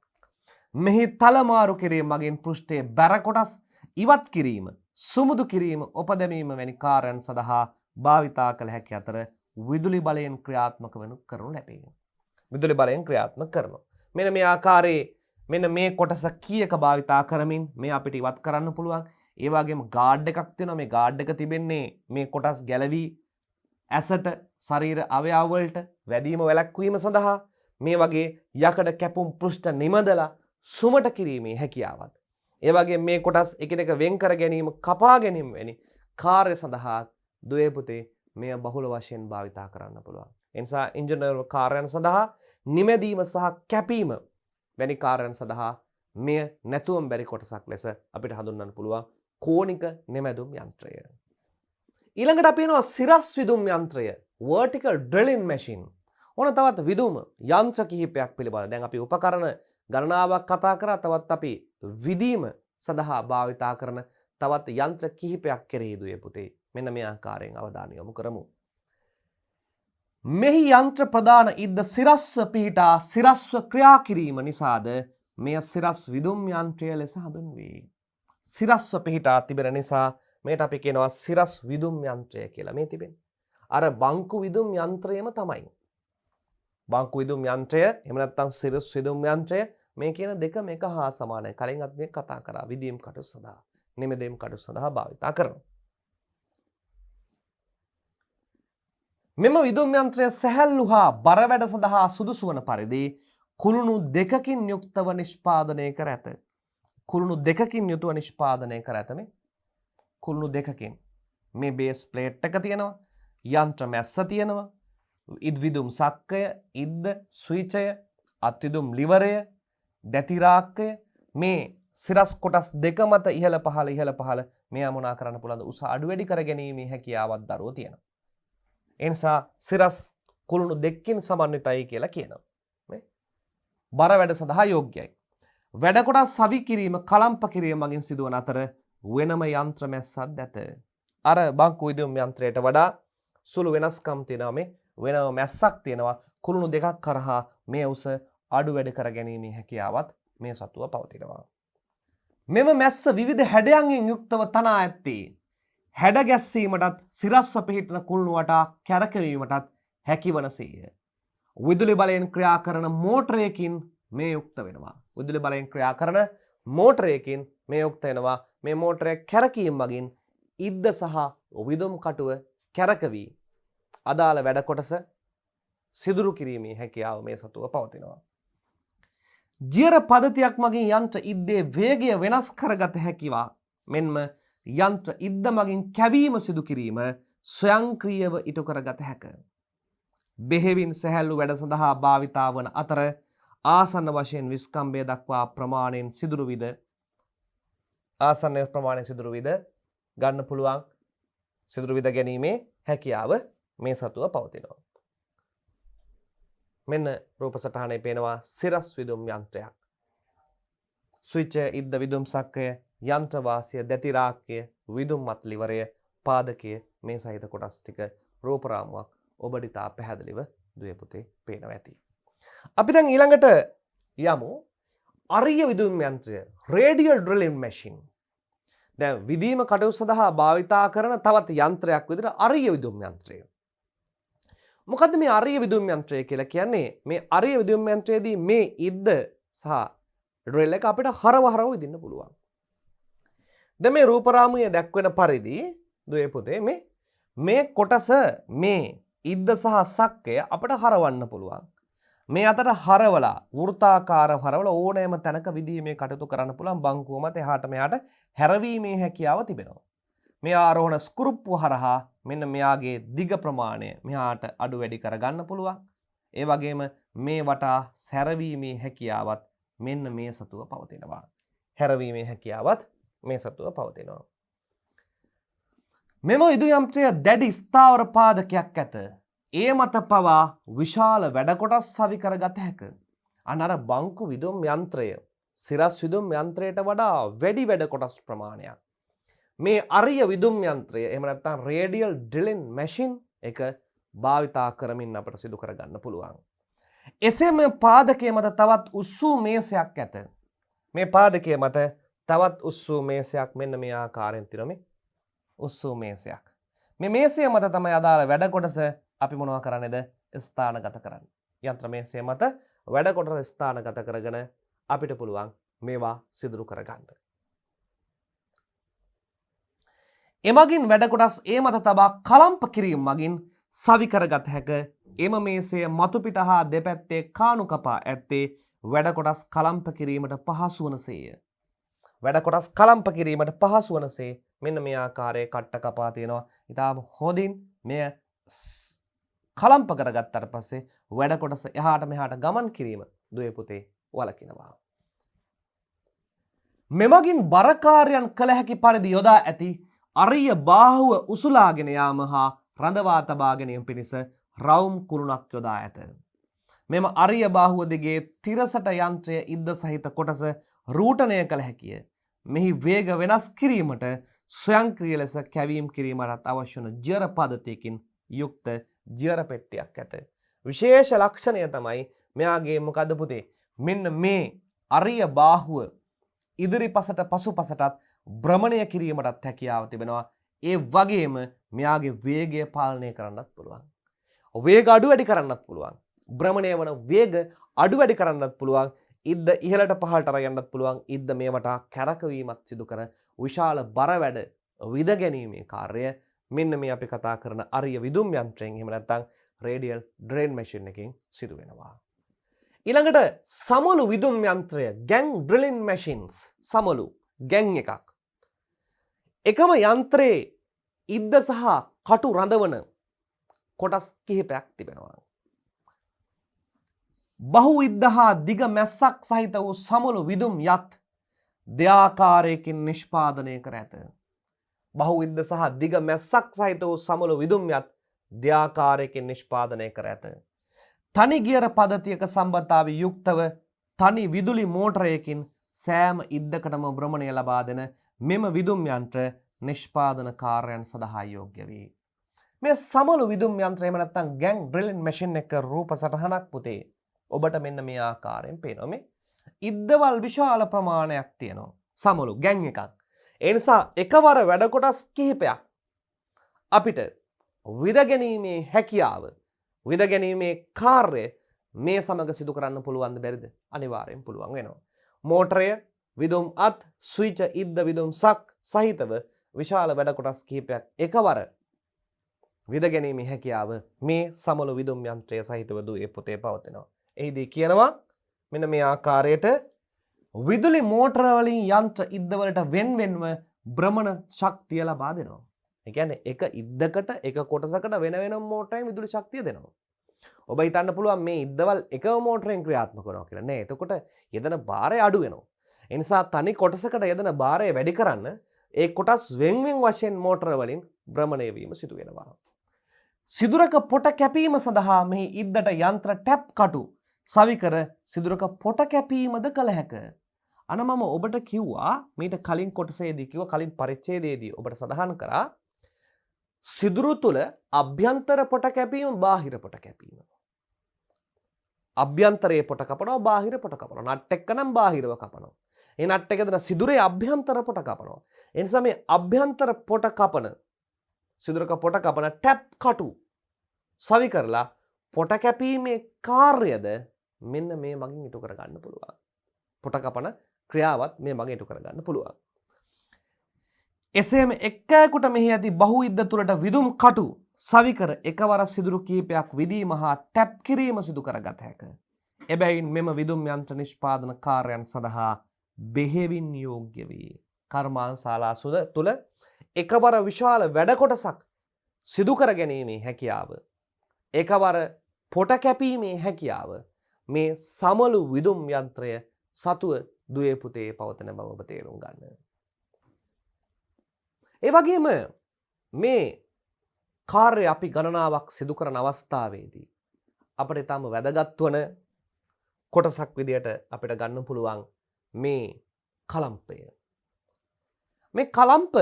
මෙහි තල මාරු කිරීම මගින් පෘෂ්ඨයේ බැර කොටස් ඉවත් කිරීම, සුමුදු කිරීම, උපදැමීම වැනි කාර්යයන් සඳහා භාවිතා කළ හැකි අතර විදුලි බලයෙන් ක්‍රියාත්මක වනු කරනු ලැබේ. විදුලි බලයෙන් ක්‍රියාත්මක කරනවා. මෙන්න මේ ආකාරයේ මෙන්න මේ කොටස කීයක භාවිතා කරමින් මේ අපිට ඉවත් කරන්න පුළුවන්. ඒ වගේම ගාඩ් එකක් තියෙනවා. මේ ගාඩ් එක තිබෙන්නේ මේ කොටස් ගැලවි ඇසට, ශරීර අවයව වලට වැදීම වැළැක්වීම සඳහා. මේ වගේ යකඩ කැපුම් පෘෂ්ඨ නිමදලා සුමට කිරීමේ හැකියාවත්. ඒ වගේ මේ කොටස් එකිනෙක වෙන් කර ගැනීම, කපා ගැනීම වැනි කාර්ය සඳහා දුවේ පුතේ මෙය බහුල වශයෙන් භාවිතා කරන්න පුළුවන්. ඒ නිසා ඉන්ජිනේරු කාර්යයන් සඳහා නිමැදීම සහ කැපීම වැනි කාර්යයන් සඳහා මෙය නැතුවම බැරි කොටසක් ලෙස අපිට හඳුන්වන්න පුළුවන් කෝණික නිමැදුම් යන්ත්‍රය. ඊළඟට අපි යනවා සිරස් විදුම් යන්ත්‍රය, vertical drilling machine. ඕන තවත් විදුම යන්ත්‍ර කිහිපයක් පිළිබඳව දැන් අපි උපකරණ ගණනාවක් කතා කරා. තවත් අපි විදීම සඳහා භාවිතා කරන තවත් යන්ත්‍ර කිහිපයක් කෙරෙහි දුවේ පුතේ මෙන්න මේ ආකාරයෙන් අවධානය යොමු කරමු. මෙහි යන්ත්‍ර ප්‍රධාන ඉද්ද සිරස්ව පිහිටා සිරස්ව ක්‍රියා කිරීම නිසාද මෙය සිරස් විදුම් යන්ත්‍රය ලෙස හඳුන්වේ. සිරස්ව පිහිටා තිබෙන නිසා මේට අපි කියනවා සිරස් විදුම් යන්ත්‍රය කියලා. මේ තිබෙන්නේ අර බංකු විදුම් යන්ත්‍රයම තමයි. බංකු විදුම් යන්ත්‍රය එහෙම නැත්නම් සිරස් විදුම් යන්ත්‍රය මේ කියන දෙකම එක හා සමානයි. කලින් අපි මේ කතා කරා විදීම් කටයුතු සඳහා, නිමැදීම් කටයුතු සඳහා භාවිතා කරනවා. මෙම විදුම් යන්ත්‍රය සැහැල්ලු හා බර වැඩ සඳහා සුදුසු වන පරිදි කුළුණු දෙකකින් යුක්තව නිෂ්පාදනය කර ඇත. කුළුණු දෙකකින් යුතුව නිෂ්පාදනය කර ඇත. මේ කුළුණු දෙකකින් මේ බේස් ප්ලේට් එක තියෙනවා, යන්ත්‍ර මැස්ස තියෙනවා, ඉද් විදුම් සක්කය, ඉද්ද, ස්විචය, අත්විදුම් ලිවරය, දැතිරාක්කය, මේ සිරස් කොටස් දෙක මත ඉහළ පහළ මෙයා මොනා කරන්න පුළුවන්ද? උස අඩු වැඩි කර ගැනීමේ හැකියාවක් දරුවෝ තියෙනවා. ඒ නිසා සිරස් කුළුණු දෙකකින් සමන්විතයි කියලා කියනවා. මේ බර වැඩ සඳහා යෝග්‍යයි. වැඩ කොටස් සවි කිරීම, කලම්ප කිරීම මගින් සිදුවන අතර වෙනම යන්ත්‍ර මැස්සක් ඇත. අර බංකු විදුම් යන්ත්‍රයට වඩා සුළු වෙනස්කම් තියෙනවා. මේ වෙනම මැස්සක් තියෙනවා. කුළුණු දෙකක් කරහා මේ උස අඩු වැඩ කර ගැනීමේ හැකියාවත් මේ සතුව පවතිනවා. මෙම මැස්ස විවිධ හැඩයන්ගෙන් යුක්තව තනා ඇත්තේ හැඩ ගැස්සීමටත් සිරස්ව පිහිටන කුළුණු වටා කැරකවීමටත් හැකිවනසේය. විදුලි බලයෙන් ක්‍රියා කරන මෝටරයකින් මේ යුක්ත වෙනවා. විදුලි බලයෙන් ක්‍රියා කරන මෝටරයකින් මේ යුක්ත වෙනවා. මේ මෝටරය කැරකීම මගින් ඉද්ද සහ විදුම් කටුව කැරකවී අදාළ වැඩ කොටස සිදුරු කිරීමේ හැකියාව මේ සතුව පවතිනවා. ජියර පද්ධතියක් මගින් යන්ත්‍ර ඉද්දේ වේගය වෙනස් කරගත හැකිවා මෙන්ම යන්ත්‍ර ඉද්ද මගින් කැවීම සිදු කිරීම ස්වයංක්‍රීයව ඉටු කරගත හැක. බෙහෙවින් සැහැල්ලු වැඩ සඳහා භාවිතා වන අතර ආසන්න වශයෙන් විස්කම්භය දක්වා ප්‍රමාණයෙන් සිදුරු විද ආසන්න ප්‍රමාණයෙන් සිදුරු විද ගන්න පුළුවන්. සිදුරු විද ගැනීමේ හැකියාව මේ සතුව පවතිනවා. මෙන්න රූප සටහනේ පේනවා සිරස් විදුම් යන්ත්‍රයක්. ස්විච් ඉද්ද විදුම් සක්කය, යන්ත්‍ර වාසිය, දැතිරාක්කය, විදුම් මත් ලිවරය, පාදකය මේ සහිත කොටස් ටික රූප රාමුවක් ඔබට ඉතා පැහැදිලිව දුවේ පුතේ පේනවා ඇති. අපි දැන් ඊළඟට යමු අරිය විදුම් යන්ත්‍රය, රේඩියල් ඩ්‍රිලින් මැෂින්. දැන් විදීම කටයුතු සඳහා භාවිතා කරන තවත් යන්ත්‍රයක් විදිහට අරිය විදුම් යන්ත්‍රය. මොකද්ද මේ අරිය විදුම් යන්ත්‍රය කියලා කියන්නේ? මේ අරිය විදුම් යන්ත්‍රයේදී මේ ඉද්ද සහ ඩ්‍රිල් එක අපිට හරව විදින්න පුළුවන්. දැන් මේ රූපරාමුවේ දැක්වෙන පරිදි දුවේ පුතේ මේ කොටස මේ ඉද්ද සහ සක්කය අපිට හරවන්න පුළුවන්. මේ අතර හරවලා වෘත්තාකාරව හරවලා ඕනෑම තැනක විදීමේ කටයුතු කරන්න පුළුවන්. බංකුව මත එහාට මෙහාට හැරවීමේ හැකියාව තිබෙනවා. මේ ආරෝහණ ස්ක්‍රූප්පුව හරහා මෙන්න මෙයාගේ දිග ප්‍රමාණය මෙහාට අඩු වැඩි කරගන්න පුළුවන්. ඒ වගේම මේ වටා සැරවීමේ හැකියාවත් මෙන්න මේ සතුව පවතිනවා. හැරවීමේ හැකියාවත් මේ සතුව පවතිනවා. මෙම විදුලි යන්ත්‍රය දැඩි ස්ථාවර පාදකයක් ඇත. ඒ මත පවා විශාල වැඩ කොටස් සවි කරගත හැක. අර බංකු විදුම් යන්ත්‍රය සිරස් විදුම් යන්ත්‍රයට වඩා වැඩි වැඩ කොටස් ප්‍රමාණයක්. මේ අරිය විදුම් යන්ත්‍රය එහෙම නැත්නම් රේඩියල් ඩ්‍රිලින් මැෂින් එක භාවිතා කරමින් අපට සිදු කරගන්න පුළුවන්. එසේම පාදකයේ මත තවත් උස්සූ මේසයක් ඇත. මේ පාදකයේ මත තවත් උස්සූ මේසයක් මෙන්න මේ ආකාරයෙන් තියෙනවා මේ උස්සූ මේසයක්. මේ මේසය මත තමයි අදාළ වැඩ කොටස අපි මොනවා කරන්නේද ස්ථානගත කරන්නේ. යන්ත්‍ර මේසය මත වැඩ කොටස ස්ථානගත කරගෙන අපිට පුළුවන් මේවා සිදුරු කරගන්න. එමගින් වැඩ කොටස් ඒ මත තබා කලම්ප කිරීම මගින් සවි කරගත හැක. එම මේසය මතු පිට හා දෙපැත්තේ කාණු කපා ඇත්තේ වැඩ කොටස් කලම්ප කිරීමට පහසු වනසේය. වැඩ කොටස් කලම්ප කිරීමට පහසු වනසේ මෙන්න මේ ආකාරයේ කට්ට කපා තියෙනවා. ඉතාලම හොඳින් මෙය කලම්ප කරගත්තට පස්සේ වැඩ කොටස එහාට මෙහාට ගමන් කිරීම දුවේ පුතේ වළකිනවා. මෙමගින් බරකාර්යයන් කළ හැකි පරිදි යොදා ඇති අරිය බාහුව උසුලාගෙන යාම හා රඳවා තබා ගැනීම පිණිස රවුම් කුරුණක් යොදා ඇත. මෙම අරිය බාහුව දිගේ තිරසට යන්ත්‍රය ඉද්ද සහිත කොටස රූටණය කළ හැකිය. මෙහි වේග වෙනස් කිරීමට ස්වයංක්‍රීය ලෙස කැවීම් කිරීමටත් අවශ්‍ය වන ජර පද්ධතියකින් යුක්ත ජර පෙට්ටියක් ඇත. විශේෂ ලක්ෂණය තමයි මෙයාගේ මොකද්ද පුතේ? මෙන්න මේ අරිය බාහුව ඉදිරිපසට පසුපසටත් භ්‍රමණය කිරීමටත් හැකියාව තිබෙනවා. ඒ වගේම මෙයාගේ වේගය පාලනය කරන්නත් පුළුවන්. වේග අඩු වැඩි කරන්නත් පුළුවන්. භ්‍රමණය වන වේග අඩු වැඩි කරන්නත් පුළුවන්. ඉද්ද ඉහළට පහළට අරයන්නත් පුළුවන්. ඉද්ද මේ වටා කැරකවීමත් සිදු කර විශාල බර වැඩ විද ගැනීමේ කාර්යය මෙන්න මේ අපි කතා කරන අරිය විදුම් යන්ත්‍රයෙන් එහෙම නැත්නම් රේඩියල් ඩ්‍රේන් මැෂින් එකකින් සිදු වෙනවා. ඊළඟට සමලු විදුම් යන්ත්‍රය ගැන් ඩ්‍රිලින් මැෂින්ස් සමලු ගැන් එකක්. එකම යන්ත්‍රයේ ඉද්ද සහ කටු රඳවන කොටස් කිහිපයක් තිබෙනවා. බහු ඉද්ද හා දිග මැස්සක් සහිත වූ සමලු විදුම් යත් දෙආකාරයකින් නිෂ්පාදනය කර ඇත. බහු ඉද්ද සහ දිග මැස්සක් සහිත වූ සමලු විදුම් යත් දෙආකාරයකින් නිෂ්පාදනය කර ඇත. තනි ගියර පද්ධතියක සම්බන්ධතාවය යුක්තව තනි විදුලි මෝටරයකින් සෑම ඉද්දකටම භ්‍රමණය ලබා දෙන මෙම විදුම් යන්ත්‍ර නිෂ්පාදන කාර්යයන් සඳහා යෝග්‍ය වේ. මේ සමලු විදුම් යන්ත්‍රය එහෙම නැත්නම් ගැන් ඩ්‍රිලින් මැෂින් එක රූප සටහනක් පුතේ ඔබට මෙන්න මේ ආකාරයෙන් පේනවා. මේ ඉද්දවල් විශාල ප්‍රමාණයක් තියෙනවා. සමලු ගැන් එකක්. ඒ නිසා එකවර වැඩ කොටස් කිහිපයක් අපිට විද ගැනීමේ හැකියාව විද ගැනීමේ කාර්යය මේ සමග සිදු කරන්න පුළුවන්ද බැරිද? අනිවාර්යෙන් පුළුවන් වෙනවා. මෝටරය විදුම් අත් ස්විච ඉද්ද විදුම් සක් සහිතව විශාල වැඩ කොටස් කිහිපයක් එකවර විද ගැනීමේ හැකියාව මේ සමලු විදුම් යන්ත්‍රය සහිතව දුවේ පුතේ පවතිනවා. එහිදී කියනවා මෙන්න මේ ආකාරයට විදුලි මෝටර වලින් යන්ත්‍ර ඉද්දවලට වෙන්වෙන්ව භ්‍රමණ ශක්තිය ලබා දෙනවා. ඒ කියන්නේ එක ඉද්දකට එක කොටසකට වෙන වෙනම මෝටරයෙන් විදුලි ශක්තිය දෙනවා. ඔබ හිතන්න පුළුවන් මේ ඉද්දවල් එකම මෝටරයෙන් ක්‍රියාත්මක කරනවා කියලා. නෑ. එතකොට යෙදෙන භාරය අඩු වෙනවා. ඒ නිසා තනි කොටසකට යෙදෙන භාරය වැඩි කරන්න ඒ කොටස් වෙන්වෙන් වශයෙන් මෝටර වලින් භ්‍රමණය වීම සිදු වෙනවා. සිදුරක පොට කැපීම සඳහා මෙහි ඉද්දට යන්ත්‍ර ටැප් කටු සවිකර සිදුරක පොට කැපීමද කළ හැක. අන මම ඔබට කිව්වා මීට කලින් කොටසේදී කිව්වා කලින් පරිච්ඡේදයේදී ඔබට සඳහන් කරා සිදුරු තුල අභ්‍යන්තර පොට කැපීම බාහිර පොට කැපීම. අභ්‍යන්තරයේ පොට කපනවා බාහිර පොට කපනවා. නට් එක නම් බාහිරව කපනවා. ඒ නට් එක දෙන සිදුරේ අභ්‍යන්තර පොට කපනවා. ඒ නිසා මේ අභ්‍යන්තර පොට කපන සිදුරක පොට කපන ටැප් කටු සවි කරලා පොට කැපීමේ කාර්යද මෙන්න මේ මගින් ඉටු කර ගන්න පුළුවන්. පොට කපන ක්‍රියාවත් මේ මගින් ඉටු කරගන්න පුළුවන්. එසේම එක්කෑකුට මෙහි ඇති බහුවිද්ද තුළට විදුම් කටු සවිකර එකවර සිදුරු කීපයක් විදීම හා ටැප් කිරීම සිදු කරගත හැක. එබැවින් මෙම විදුම් යන්ත්‍ර නිෂ්පාදන කාර්යයන් සඳහා බෙහෙවින් යෝග්‍ය වේ. කර්මාන්තශාලා තුළ එකවර විශාල වැඩ කොටසක් සිදු කර ගැනීමේ හැකියාව, එකවර පොට කැපීමේ හැකියාව මේ සමලු විදුම් යන්ත්‍රය සතුව දුවේ පුතේ පවතන බව ඔබ තේරුම් ගන්න. ඒ වගේම මේ කාර්ය අපි ගණනාවක් සිදු කරන අවස්ථාවේදී අපිට ඊටම වැදගත් වන කොටසක් විදියට අපිට ගන්න පුළුවන් මේ කලම්පය. මේ කලම්ප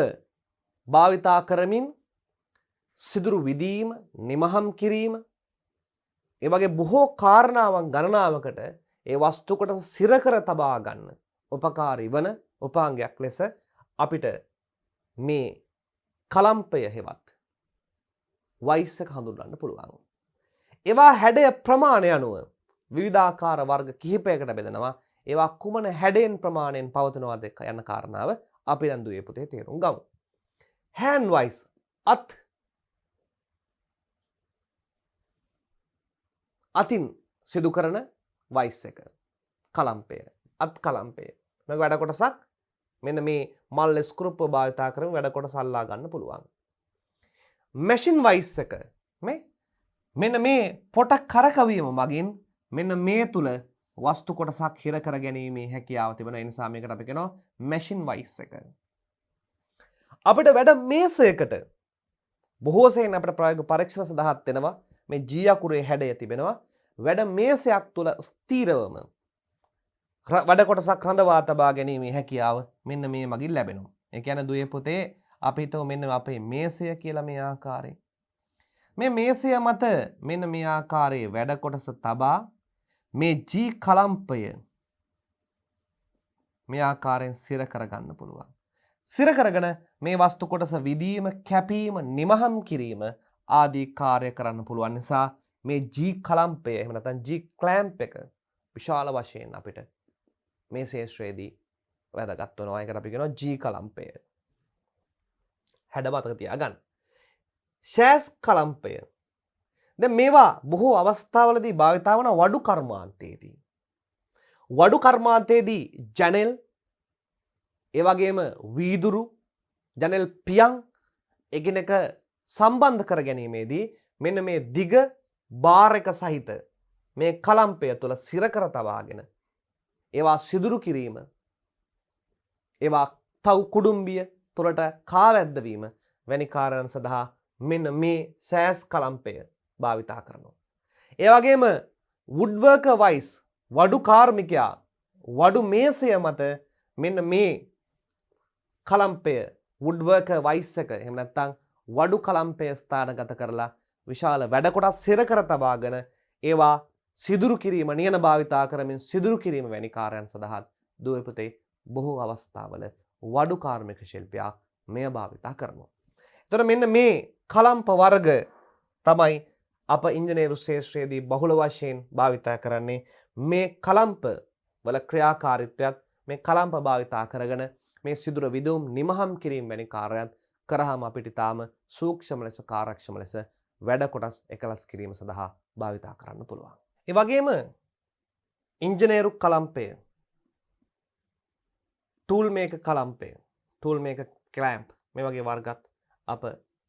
භාවිතා කරමින් සිදුරු විදීම, නිමහම් කිරීම, ඒ වගේ බොහෝ කාරණාවන් ගණනාවකට ඒ වස්තු කොටස සිර කර තබා ගන්න උපකාරී වන උපාංගයක් ලෙස අපිට මේ කලම්පය හෙවත් වයිස් එක හඳුන්වන්න පුළුවන්. ඒවා හැඩය ප්‍රමාණය අනුව විවිධාකාර වර්ග කිහිපයකට බෙදෙනවා. ඒවා කුමන හැඩයෙන් ප්‍රමාණයෙන් පවතිනවාද යන කාරණාව අපි දැන් දුවේ පුතේ තේරුම් ගමු. hand wise අතින් සිදු කරන වයිස් එක කලම්පය, අත් කලම්පය. මේ වැඩ කොටසක් මෙන්න මේ මල් ස්ක්‍රූප් භාවිතා කරමින් වැඩ කොටස අල්ලා ගන්න පුළුවන්. මැෂින් වයිස් එක මෙන්න මේ පොට කරකවීම මගින් මෙන්න මේ තුල වස්තු කොටසක් හිර කර ගැනීමේ හැකියාව තිබෙන නිසා මේකට අපි කියනවා මැෂින් වයිස් එක. අපිට වැඩ මේසයකට බොහෝ සෙයින් අපිට ප්‍රායෝගික පරීක්ෂණ සඳහා දෙනවා මේ G අකුරේ හැඩය තිබෙනවා. වැඩ මේසයක් තුල ස්ථීරවම වැඩ කොටසක් රඳවා තබා ගැනීමේ හැකියාව මෙන්න මේ මගින් ලැබෙනවා. ඒ කියන්නේ දුවේ පුතේ අපි හිතමු මෙන්න අපේ මේසය කියලා මේ ආකාරයෙන්. මේ මේසය මත මෙන්න මේ ආකාරයේ වැඩ කොටස තබා මේ G කලම්පය මේ ආකාරයෙන් සිර කරගන්න පුළුවන්. සිර කරගෙන මේ වස්තු කොටස විදීම, කැපීම, නිමහම් කිරීම ආදී කාර්ය කරන්න පුළුවන් නිසා මේ G කලම්පය එහෙම නැත්නම් G ක්ලැම්ප් එක විශාල වශයෙන් අපිට මේ ශේෂ්ත්‍රයේදී වැදගත් වෙනවා. ඒකට අපි කියනවා G කලම්පය. හැඩ මතක තියාගන්න. ශෑස් කලම්පය. දැන් මේවා බොහෝ අවස්ථාවලදී භාවිතා වන වඩු කර්මාන්තයේදී. වඩු කර්මාන්තයේදී ජනෙල්, ඒ වගේම වීදුරු, ජනෙල් පියන් එකිනෙක සම්බන්ධ කර ගැනීමේදී මෙන්න මේ දිග බාර් එක සහිත මේ කලම්පය තුළ සිර කර තබාගෙන ඒවා සිදුරු කිරීම, ඒවා තව් කුඩුම්බිය තුළට කාවැද්ද වීම වැනි කාරණා සඳහා මෙන්න මේ සෑස් කලම්පය භාවිතා කරනවා. ඒ වගේම wood worker wise වඩු කාර්මිකයා වඩු මේසය මත මෙන්න මේ කලම්පය wood worker wise එක එහෙම නැත්නම් වඩු කලම්පය ස්ථානගත කරලා විශාල වැඩ කොටස් සිර කර තබාගෙන ඒවා සිදුරු කිරීම, නියන භාවිතා කරමින් සිදුරු කිරීම වැනි කාර්යයන් සඳහා දුවේ පුතේ බොහෝ අවස්ථාවල වඩු කාර්මික ශිල්පියා මෙය භාවිතා කරනවා. එතකොට මෙන්න මේ කලම්ප වර්ග තමයි අප ඉංජිනේරු ශාස්ත්‍රයේදී බහුල වශයෙන් භාවිතා කරන්නේ. මේ කලම්ප වල ක්‍රියාකාරීත්වයත් මේ කලම්ප භාවිතා කරගෙන මේ සිදුර විදුම් නිමහම් කිරීම වැනි කාර්යයන් කරාම අපිට තාම සූක්ෂම ලෙස, කාර්යක්ෂම ලෙස වැඩ කොටස් එකලස් කිරීම සඳහා භාවිතා කරන්න පුළුවන්. ඒ වගේම ඉංජිනේරු කලම්පය, ටූල් මේක කලම්පය, ටූල් මේක ක්ලැම්ප් මේ වගේ වර්ගත් අප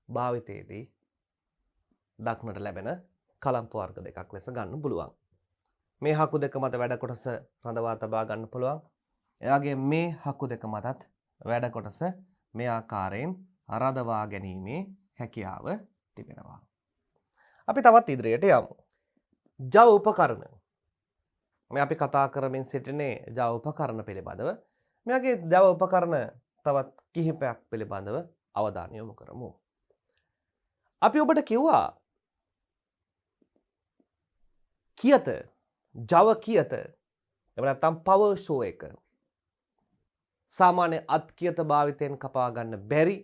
භාවිතයේදී දක්නට ලැබෙන කලම්ප වර්ග දෙකක් ලෙස ගන්න පුළුවන්. මේ හකු දෙක මත වැඩ කොටස රඳවා තබා ගන්න පුළුවන්. එයාගේ මේ හකු දෙක මතත් වැඩ කොටස මේ ආකාරයෙන් රඳවා ගැනීමේ හැකියාව තිබෙනවා. අපි තවත් ඉදිරියට යමු. ජව උපකරණ. මේ අපි කතා කරමින් සිටිනේ ජව උපකරණ පිළිබඳව. මෙයාගේ ජව උපකරණ තවත් කිහිපයක් පිළිබඳව අවධානය යොමු කරමු. අපි ඔබට කිව්වා කියත, ජව කියත, එහෙම නැත්නම් පවර් ෂෝ එක සාමාන්‍ය අත් කියත භාවිතයෙන් කපා ගන්න බැරි,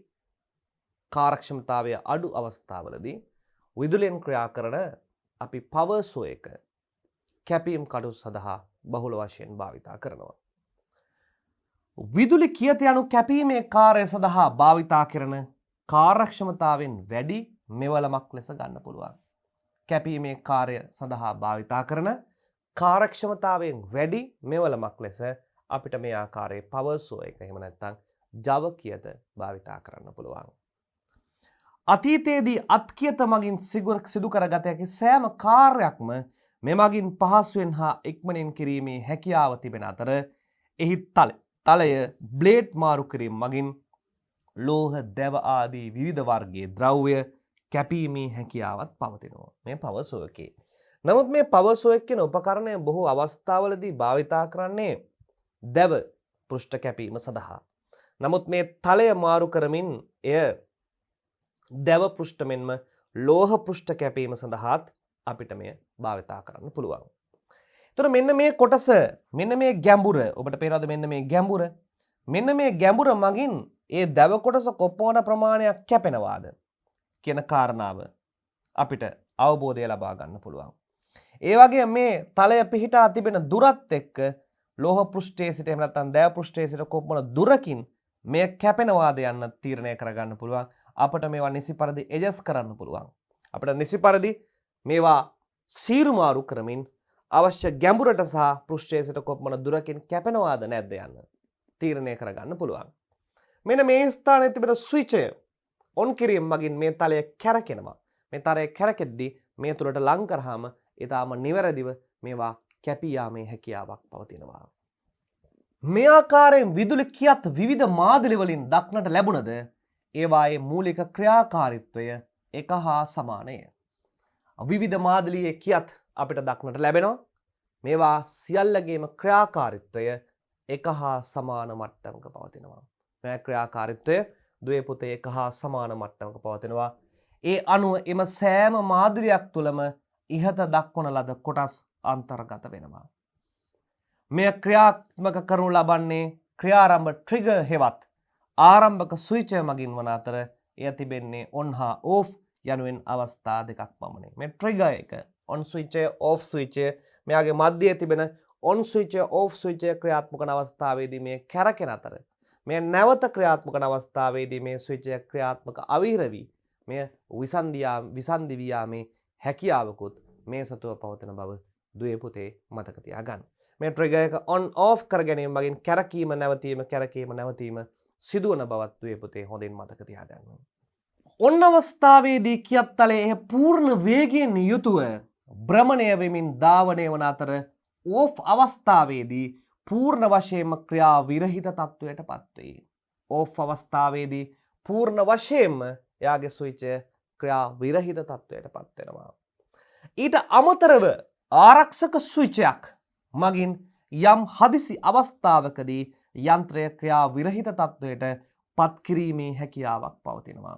කාර්යක්ෂමතාවය අඩු අවස්ථාවලදී විදුලියෙන් ක්‍රියා කරන අපි පවර් ෂෝ එක කැපීම් කඩු සඳහා බහුල වශයෙන් භාවිතා කරනවා. විදුලි කියත යනු කැපීමේ කාර්ය සඳහා භාවිතා කරන කාර්යක්ෂමතාවෙන් වැඩි මෙවලමක් ලෙස ගන්න පුළුවන්. කැපීමේ කාර්ය සඳහා භාවිතා කරන කාර්යක්ෂමතාවෙන් වැඩි මෙවලමක් ලෙස අපිට මේ ආකාරයේ පවර් සෝ එක එහෙම නැත්නම් ජව කියත භාවිතා කරන්න පුළුවන්. අතීතයේදී අත්කියත මගින් සිදු කරගත හැකි සෑම කාර්යයක්ම මෙමගින් පහසුවෙන් හා ඉක්මනින් කිරීමේ හැකියාව තිබෙන අතර එහි තලය බ්ලේඩ් මාරු කිරීම මගින් ලෝහ දැව ආදී විවිධ වර්ගයේ ද්‍රව්‍ය කැපීමේ හැකියාවත් පවතිනවා මේ පවර් සෝ එකේ. නමුත් මේ පවර් සෝ එක කියන උපකරණය බොහෝ අවස්ථාවලදී භාවිතා කරන්නේ දැව පෘෂ්ඨ කැපීම සඳහා. නමුත් මේ තලය මාරු කරමින් එය දැව පෘෂ්ඨ මෙන්ම ලෝහ පෘෂ්ඨ කැපීම සඳහාත් අපිට මෙය භාවිතා කරන්න පුළුවන්. එතකොට මෙන්න මේ කොටස මෙන්න මේ ගැඹුර ඔබට පේනවද මෙන්න මේ ගැඹුර මෙන්න මේ ගැඹුර මගින් ඒ දැව කොටස කොපමණ ප්‍රමාණයක් කැපෙනවාද කියන කාරණාව අපිට අවබෝධය ලබා ගන්න පුළුවන්. ඒ වගේ මේ තලය පිහිටා තිබෙන දුරත් එක්ක ලෝහ පෘෂ්ඨයේ සිට එහෙම නැත්නම් දැව පෘෂ්ඨයේ සිට කොපමණ දුරකින් මේ කැපෙනවාද යන්න තීරණය කරගන්න පුළුවන්. අපිට මේවා නිසි පරිදි ඇඩ්ජස්ට් කරන්න පුළුවන්. අපිට නිසි පරිදි මේවා සීරු මාරු කරමින් අවශ්‍ය ගැඹුරට සහ පෘෂ්ඨයේ සිට කොපමණ දුරකින් කැපෙනවාද නැද්ද යන්න තීරණය කරගන්න පුළුවන්. මෙන්න මේ ස්ථානයේ තිබෙන ස්විචය ඔන් කිරීම මගින් මේ තලය කැරකෙනවා. මේ තලය කැරකෙද්දී මේ තුලට ලං කරාම ඊටාම නිවැරදිව මේවා කැපී යාමේ හැකියාවක් පවතිනවා. මේ ආකාරයෙන් විදුලි කියත් විවිධ මාදිලි වලින් දක්නට ලැබුණද ඒවායේ මූලික ක්‍රියාකාරීත්වය එක හා සමානය. විවිධ මාදිලියේ කියත් අපිට දක්නට ලැබෙනවා. මේවා සියල්ලගේම ක්‍රියාකාරීත්වය එක හා සමාන මට්ටමක පවතිනවා. මේ ක්‍රියාකාරීත්වය දුවේ පුතේ එක හා සමාන මට්ටමක පවතිනවා. ඒ අනුව එම සෑම මාදිලියක් තුළම ඉහත දක්වන ලද කොටස් අන්තර්ගත වෙනවා. මෙය ක්‍රියාත්මක කරනු ලබන්නේ ක්‍රියාරම්භ ට්‍රිගර් හෙවත් ආරම්භක ස්විචය මගින් වන අතර එය තිබෙන්නේ ඔන් හා ඕෆ් යනුවෙන් අවස්ථා දෙකක් පමණයි. මේ ට්‍රිගර් එක ඔන් ස්විචය ඕෆ් ස්විචය මෙයාගේ මැදයේ තිබෙන ඔන් ස්විචය ඕෆ් ස්විචය ක්‍රියාත්මක වන අවස්ථාවේදී මේ කැරකෙන අතර මේ නැවත ක්‍රියාත්මක වන අවස්ථාවේදී මේ ස්විචය ක්‍රියාත්මක අවිහිර වී මේ විසන්ධි වී යාමේ හැකියාවකුත් මේ සතුව පවතින බව දුවේ පුතේ මතක තියාගන්න. මේ ට්‍රිගර් එක ඔන් ඕෆ් කර ගැනීම මගින් කැරකීම නැවතීම සිදුවන බවත් දුවේ පුතේ හොඳින් මතක තියාගන්න. ඔන්න අවස්ථාවේදී කියත් තලයේ පූර්ණ වේගයෙන් යුතුව භ්‍රමණය වෙමින් ධාවනය වන අතර ඕෆ් අවස්ථාවේදී පූර්ණ වශයෙන්ම ක්‍රියා විරහිත තත්වයට පත්වේ. ඕෆ් අවස්ථාවේදී පූර්ණ වශයෙන්ම එයාගේ ස්විචය ක්‍රියා විරහිත තත්වයට පත් වෙනවා. ඊට අමතරව ආරක්ෂක ස්විචයක් මගින් යම් හදිසි අවස්ථාවකදී යන්ත්‍රය ක්‍රියා විරහිත තත්වයට පත් කිරීමේ හැකියාවක් පවතිනවා.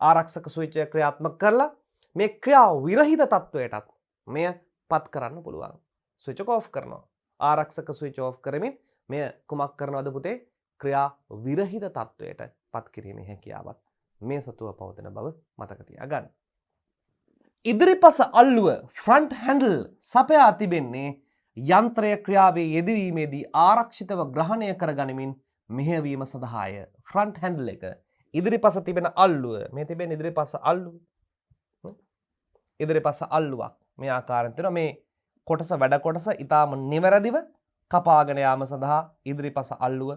ආරක්ෂක ස්විචය ක්‍රියාත්මක කරලා මේ ක්‍රියා විරහිත තත්වයටත් මෙය පත් කරන්න පුළුවන්. ස්විච් එක ඔෆ් කරනවා. ආරක්ෂක ස්විච් ඔෆ් කරමින් මෙය කුමක් කරනවද පුතේ? ක්‍රියා විරහිත තත්වයට පත් කිරීමේ හැකියාවක් මේ සතුව පවතින බව මතක තියාගන්න. ඉදිරිපස අල්ලුව ෆ්‍රන්ට් හැන්ඩල් සපයා තිබෙන්නේ යන්ත්‍රය ක්‍රියාවේ යෙදවීමේදී ආරක්ෂිතව ග්‍රහණය කර ගනිමින් මෙහෙයවීම සඳහාය. ෆ්‍රන්ට් හැන්ඩල් එක ඉදිරිපස තිබෙන අල්ලුව මේ තිබෙන ඉදිරිපස අල්ලුව ඉදිරිපස අල්ලුවක් මේ ආකාරයෙන් තියෙනවා. මේ කොටස වැඩ කොටස ඊටාම නිවැරදිව කපාගෙන යාම සඳහා ඉදිරිපස අල්ලුව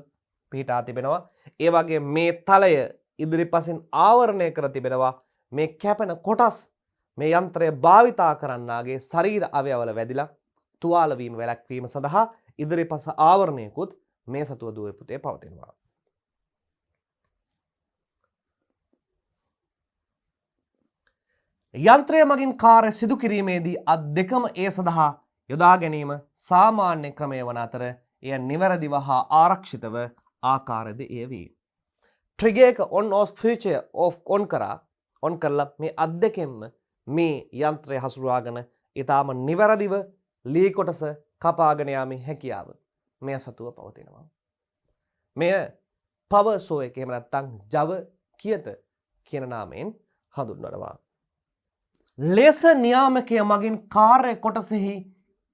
පිහිටා තිබෙනවා. ඒ වගේ මේ තලය ඉදිරිපසින් ආවරණය කර තිබෙනවා. මේ කැපෙන කොටස් මේ යන්ත්‍රය භාවිතා කරන්නාගේ ශරීර අවයවවල වැදිලා තුවාල වීම වැළැක්වීම සඳහා ඉදිරිපස ආවරණයකුත් මේ සතුව දුවේ පුතේ පවතිනවා. යන්ත්‍රය මගින් කාර්ය සිදු කිරීමේදී අත් දෙකම ඒ සඳහා යොදා ගැනීම සාමාන්‍ය ක්‍රමය වන අතර එය නිවැරදිව හා ආරක්ෂිතව ආකාරද එය වේ. ට්‍රිගර් එක ඔන් ඔෆ් ස්විචය ඔන් කරලා මේ අත් දෙකෙන්ම මේ යන්ත්‍රය හසුරුවාගෙන ඊටාම නිවැරදිව ලී කොටස කපාගෙන යාමේ හැකියාව මෙය සතුව පවතිනවා. මෙය පවර් සෝ එක එහෙම නැත්නම් ජව කියත කියන නාමයෙන් හඳුන්වනවා. ලේසර් නියාමකය මගින් කාර්ය කොටසෙහි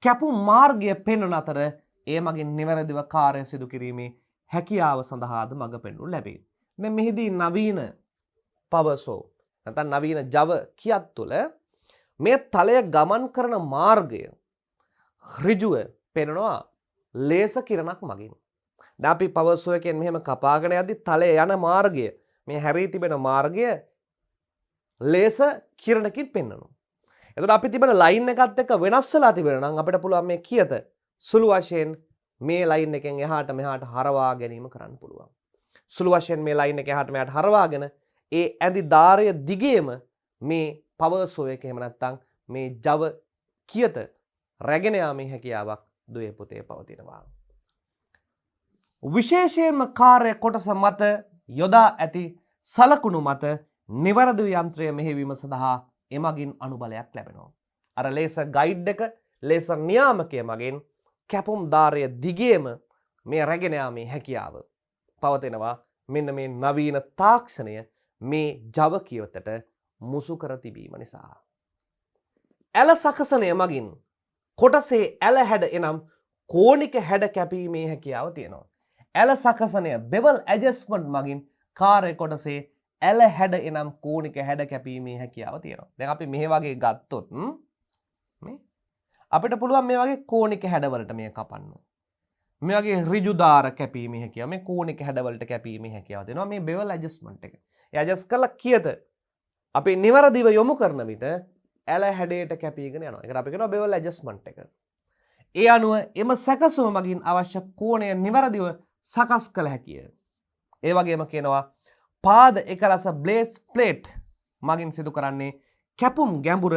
කැපුම් මාර්ගය පෙන්වන අතර ඒ මගින් නිවැරදිව කාර්ය සිදු කිරීමේ හැකියාව සඳහාද මඟ පෙන්වනු ලැබේ. දැන් මෙහිදී නවීන පවසෝ නැත්නම් නවීන ජව කියත් තුළ මේ තලය ගමන් කරන මාර්ගය ඍජුව පෙන්වනවා ලේස කිරණක් මගින්. දැන් අපි පවසෝ එකෙන් මෙහෙම කපාගෙන යද්දි තලය යන මාර්ගය මේ හැරී තිබෙන මාර්ගය ලේස කිරණකින් පෙන්වනවා. එතකොට අපි තිබෙන ලයින් එකත් එක්ක වෙනස් වෙලා තිබෙනවා නම් අපිට පුළුවන් මේ කියත සුළු වශයෙන් මේ ලයින් එකෙන් එහාට මෙහාට හරවා ගැනීම කරන්න පුළුවන්. සුළු වශයෙන් මේ ලයින් එක එහාට මෙහාට හරවාගෙන ඒ ඇඳි ධාරය දිගේම මේ පවර් සෝ එක එහෙම නැත්නම් මේ ජව කියත රැගෙන යාමේ හැකියාවක් දුවේ පුතේ පවතිනවා. විශේෂයෙන්ම කාර්ය කොටස මත යොදා ඇති සලකුණු මත නිවැරදි යන්ත්‍රය මෙහෙවීම සඳහා එමගින් අනුබලයක් ලැබෙනවා. අර ලේසර් ගයිඩ් එක ලේසර් නියාමකය මගින් කැපුම් ධාරය දිගේම මේ රැගෙන යාමේ හැකියාව පවතිනවා. මෙන්න මේ නවීන තාක්ෂණය මේ ජව කියවතට මුසු කර තිබීම නිසා. ඇල සකසනය මගින් කොටසේ ඇල හැඩ එනම් කෝණික හැඩ කැපීමේ හැකියාව තියෙනවා. ඇල සකසනය බෙවල් ඇඩ්ජස්ට්මන්ට් මගින් කාර්ය කොටසේ ඇල හැඩ එනම් කෝණික හැඩ කැපීමේ හැකියාව තියෙනවා. දැන් අපි මේ වගේ ගත්තොත් මේ අපිට පුළුවන් මේ වගේ කෝණික හැඩවලට මේ කපන්න. මේ වගේ ඍජු දාර කැපීමේ හැකියාව, මේ කෝණික හැඩවලට කැපීමේ හැකියාව දෙනවා මේ බෙවල් ඇඩ්ජස්ට්මන්ට් එක. ඒ ඇඩ්ජස්ට් කරලා කියත අපි නිවැරදිව යොමු කරන විට ඇල හැඩයට කැපීගෙන යනවා. ඒකට අපි කියනවා බෙවල් ඇඩ්ජස්ට්මන්ට් එක. ඒ අනුව එම සැකසුම මගින් අවශ්‍ය කෝණය නිවැරදිව සකස් කළ හැකිය. ඒ වගේම කියනවා පාද එකරස බ්ලේඩ් ප්ලේට් මගින් සිදු කරන්නේ කැපුම් ගැඹුර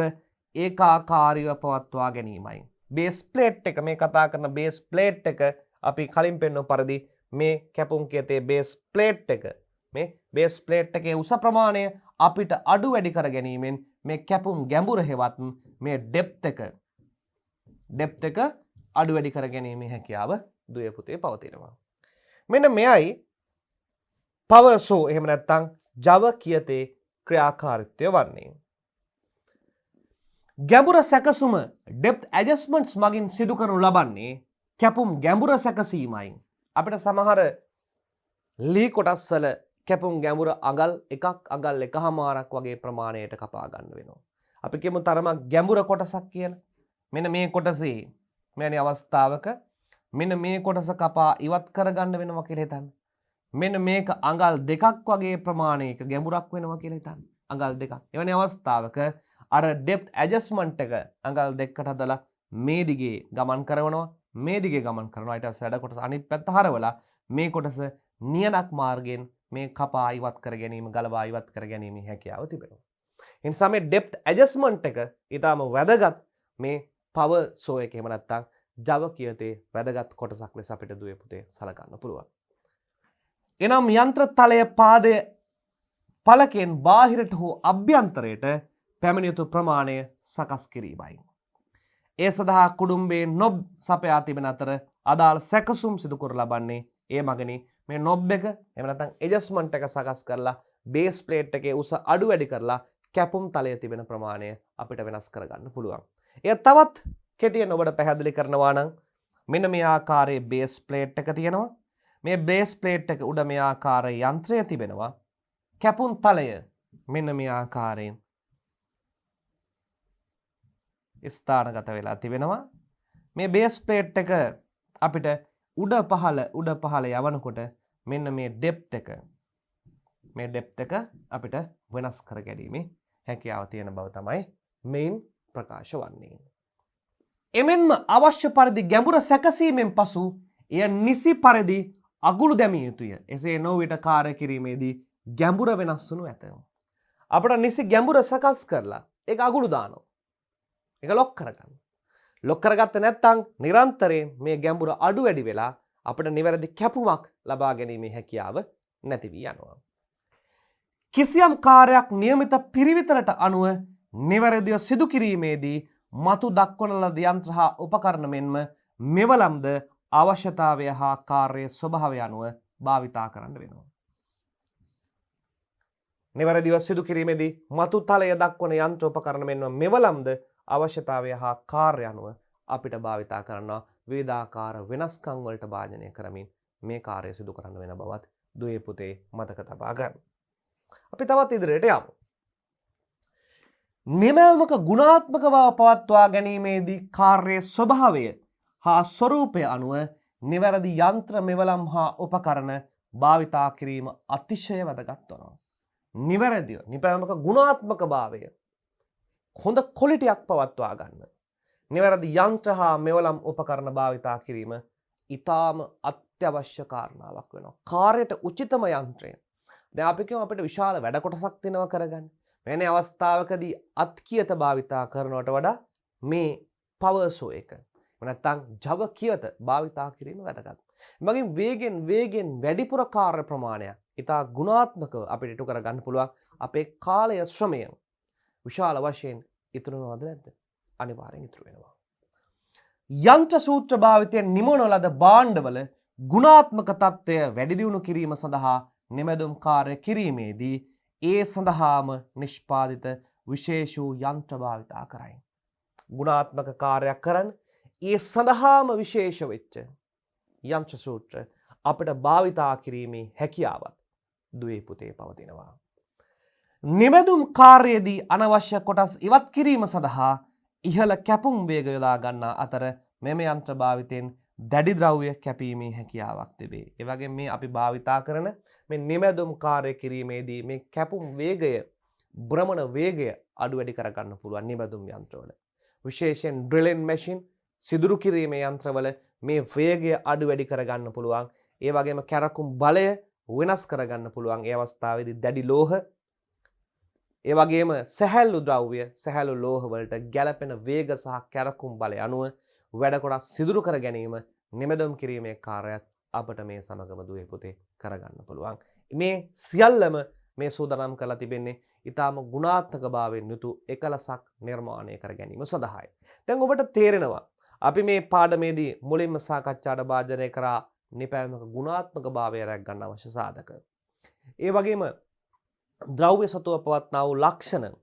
ඒකාකාරීව පවත්වා ගැනීමයි. බේස් ප්ලේට් එක මේ කතා කරන බේස් ප්ලේට් එක අපි කලින් පෙන්වපු පරිදි මේ කැපුම් කියතේ බේස් ප්ලේට් එක මේ බේස් ප්ලේට් එකේ උස ප්‍රමාණය අපිට අඩු වැඩි කර ගැනීමෙන් මේ කැපුම් ගැඹුර හෙවත් මේ ඩෙප්ත් එක අඩු වැඩි කර ගැනීමේ හැකියාව දුවේ පුතේ පවතිනවා. මෙන්න මෙයයි පවර් සෝ එහෙම නැත්නම් ජව කියතේ ක්‍රියාකාරීත්වය වන්නේ. ගැඹුර සැකසුම ඩෙප්ත් ඇඩ්ජස්ට්මන්ට්ස් මගින් සිදු කරනු ලබන්නේ කැපුම් ගැඹුර සැකසීමයි. අපිට සමහර ලී කොටස් වල කැපුම් ගැඹුර අගල් එකක් අගල් එකහමාරක් වගේ ප්‍රමාණයට කපා ගන්න වෙනවා. අපි කියමු තරමක් ගැඹුර කොටසක් කියලා. මෙන්න මේ කොටසේ මෙවැනි අවස්ථාවක මෙන්න මේ කොටස කපා ඉවත් කරගන්න වෙනවා කියලා හිතන්න. මෙන්න මේක අඟල් දෙකක් වගේ ප්‍රමාණයක ගැඹුරක් වෙනවා කියලා හිතන්න. අඟල් දෙකක්. එවැනි අවස්ථාවක අර ඩෙප්ත් ඇඩ්ජස්ට්මන්ට් එක අඟල් දෙකකට හදලා මේ දිගේ ගමන් කරනවා. මේ දිගේ ගමන් කරනවා. ඊට පස්සේ අඩ කොටස අනිත් පැත්ත හරවලා මේ කොටස නියනක් මාර්ගයෙන් මේ කපා ඉවත් කර ගැනීම ගලවා ඉවත් කර ගැනීම හැකියාව තිබෙනවා. ඒ නිසා මේ ඩෙප්ත් ඇඩ්ජස්ට්මන්ට් එක ඊටාම වැදගත් මේ පවර් සෝ එක එහෙම නැත්නම් ජව කියතේ වැදගත් කොටසක් ලෙස අපිට දුවේ පුතේ සලකන්න පුළුවන්. එනම් යන්ත්‍ර තලය පාදය පලකෙන් බාහිරට හෝ අභ්‍යන්තරයට පැමිණිය යුතු ප්‍රමාණය සකස් කිරීමයි. ඒ සඳහා කුඩුම්බේ නොබ් සපයා තිබෙන අතර අදාළ සැකසුම් සිදු කර ලබන්නේ ඒ මගින් මේ නොබ් එක එහෙම නැත්නම් ඇඩ්ජස්ට්මන්ට් එක සකස් කරලා බේස් ප්ලේට් එකේ උස අඩු වැඩි කරලා කැපුම් තලයේ තිබෙන ප්‍රමාණය අපිට වෙනස් කරගන්න පුළුවන්. එය තවත් කෙටියෙන් ඔබට පැහැදිලි කරනවා නම් මෙන්න මේ ආකාරයේ බේස් ප්ලේට් එක තියෙනවා. මේ බේස් ප්ලේට් එක උඩ මේ ආකාරයේ යන්ත්‍රය තිබෙනවා. කැපුම් තලය මෙන්න මේ ආකාරයෙන් ස්ථානගත වෙලා තිබෙනවා. මේ බේස් ප්ලේට් එක අපිට උඩ පහළ යවනකොට මෙන්න මේ ඩෙප්ත් එක අපිට වෙනස් කර ගැනීමේ හැකියාව තියෙන බව තමයි මෙයින් ප්‍රකාශ වන්නේ. එමෙන්ම අවශ්‍ය පරිදි ගැඹුර සැකසීමෙන් පසු එය නිසි පරිදි අගුළු දැමිය යුතුය. එසේ නොවිට කාර්ය කිරීමේදී ගැඹුර වෙනස් වනු ඇත. අපිට නිසි ගැඹුර සකස් කරලා ඒක අගුළු දානවා. ඒක ලොක් කරගන්න. ලොක් කරගත්තේ නැත්නම් නිරන්තරයෙන් මේ ගැඹුර අඩු වැඩි වෙලා අපිට නිවැරදි කැපුමක් ලබා ගැනීමේ හැකියාව නැති වී යනවා. කිසියම් කාර්යයක් નિયમિત පිරිවිතරට අනුව නිවැරදිව සිදු කිරීමේදී මතු දක්වන ලද යන්ත්‍ර හා උපකරණ මෙන්ම මෙවලම්ද අවශ්‍යතාවය හා කාර්යයේ ස්වභාවය අනුව භාවිතා කරන්න වෙනවා. නිවැරදිව සිදු කිරීමේදී මතු තලය දක්වන යන්ත්‍ර උපකරණ මෙන්ම මෙවලම්ද අවශ්‍යතාවය හා කාර්ය අනුව අපිට භාවිතා කරනවා. විවිධාකාර වෙනස්කම් වලට භාජනය කරමින් මේ කාර්යය සිදු කරන්න වෙන බවත් දුවේ පුතේ මතක තබා ගන්න. අපි තවත් ඉදිරියට යමු. නිමැවුමක ගුණාත්මක බව පවත්වා ගැනීමේදී කාර්යයේ ස්වභාවය හා ස්වરૂපය අනුව නිවැරදි යන්ත්‍ර මෙවලම් හා උපකරණ භාවිතා කිරීම අතිශය වැදගත් වෙනවා. නිවැරදිව නිමැවුමක ගුණාත්මක භාවය හොඳ ක්වොලිටියක් පවත්වා ගන්න. නිවැරදි යන්ත්‍ර හා මෙවලම් උපකරණ භාවිතා කිරීම ඊටාම අත්‍යවශ්‍ය කාරණාවක් වෙනවා. කාර්යයට උචිතම යන්ත්‍රය. දැන් අපි කියමු අපිට විශාල වැඩ කොටසක් දෙනවා කරගන්න. මෙවැනි අවස්ථාවකදී අත්කියත භාවිතා කරනවට වඩා මේ පවර් සෝ එක නැත්නම් ජව කියත භාවිතා කිරීම වැදගත්. මගින් වේගෙන් වැඩිපුර කාර්ය ප්‍රමාණයක් ඉතා ගුණාත්මකව අපිට ඉටු කරගන්න පුළුවන්. අපේ කාලය ශ්‍රමය විශාල වශයෙන් ඉතුරු වෙනවද නැද්ද? අනිවාර්යෙන් ඉතුරු වෙනවා. යන්ත්‍ර සූත්‍ර භාවිතයෙන් නිමවන ලද භාණ්ඩවල ගුණාත්මක තත්ත්වය වැඩි දියුණු කිරීම සඳහා නිමැදුම් කාර්ය කිරීමේදී ඒ සඳහාම නිෂ්පාදිත විශේෂ වූ යන්ත්‍ර භාවිතා කරයි. ගුණාත්මක කාර්යයක් කරන්න ඒ සඳහාම විශේෂ වෙච්ච යන්ත්‍ර සූත්‍ර අපිට භාවිතා කිරීමේ හැකියාවත් දුවේ පුතේ පවතිනවා. නිමැදුම් කාර්යයේදී අනවශ්‍ය කොටස් ඉවත් කිරීම සඳහා ඉහළ කැපුම් වේග යොදා ගන්නා අතර මෙම යන්ත්‍ර භාවිතයෙන් දැඩි ද්‍රව්‍ය කැපීමේ හැකියාවක් තිබේ. ඒ වගේම මේ අපි භාවිතා කරන මේ නිමැදුම් කාර්ය කිරීමේදී මේ කැපුම් වේගය, භ්‍රමණ වේගය අඩු වැඩි කර ගන්න පුළුවන් නිමැදුම් යන්ත්‍රවල. විශේෂයෙන් ඩ්‍රිලින් මැෂින් සිදුරු කිරීමේ යන්ත්‍රවල මේ වේගය අඩු වැඩි කර ගන්න පුළුවන්. ඒ වගේම කැරකුම් බලය වෙනස් කර ගන්න පුළුවන්. ඒ අවස්ථාවේදී දැඩි ලෝහ ඒ වගේම සැහැල්ලු ද්‍රව්‍ය, සැහැල්ලු ලෝහ වලට ගැළපෙන වේග සහ කැරකුම් බලය අනුව වැඩ කොටස් සිදුරු කර ගැනීම නිමැදුම් කිරීමේ කාර්යයත් අපට මේ සමගම දුවේ පුතේ කරගන්න පුළුවන්. මේ සියල්ලම මේ සූදානම් කරලා තිබෙන්නේ ඊටාම ගුණාත්මක භාවයෙන් යුතු එකලසක් නිර්මාණය කර ගැනීම සඳහායි. දැන් ඔබට තේරෙනවා අපි මේ පාඩමේදී මුලින්ම සාකච්ඡාට භාජනය කරා නිපැයුමක ගුණාත්මක භාවය රැක ගන්න අවශ්‍ය සාධක. ඒ වගේම ද්‍රව්‍ය සතුව පවත්නා වූ ලක්ෂණ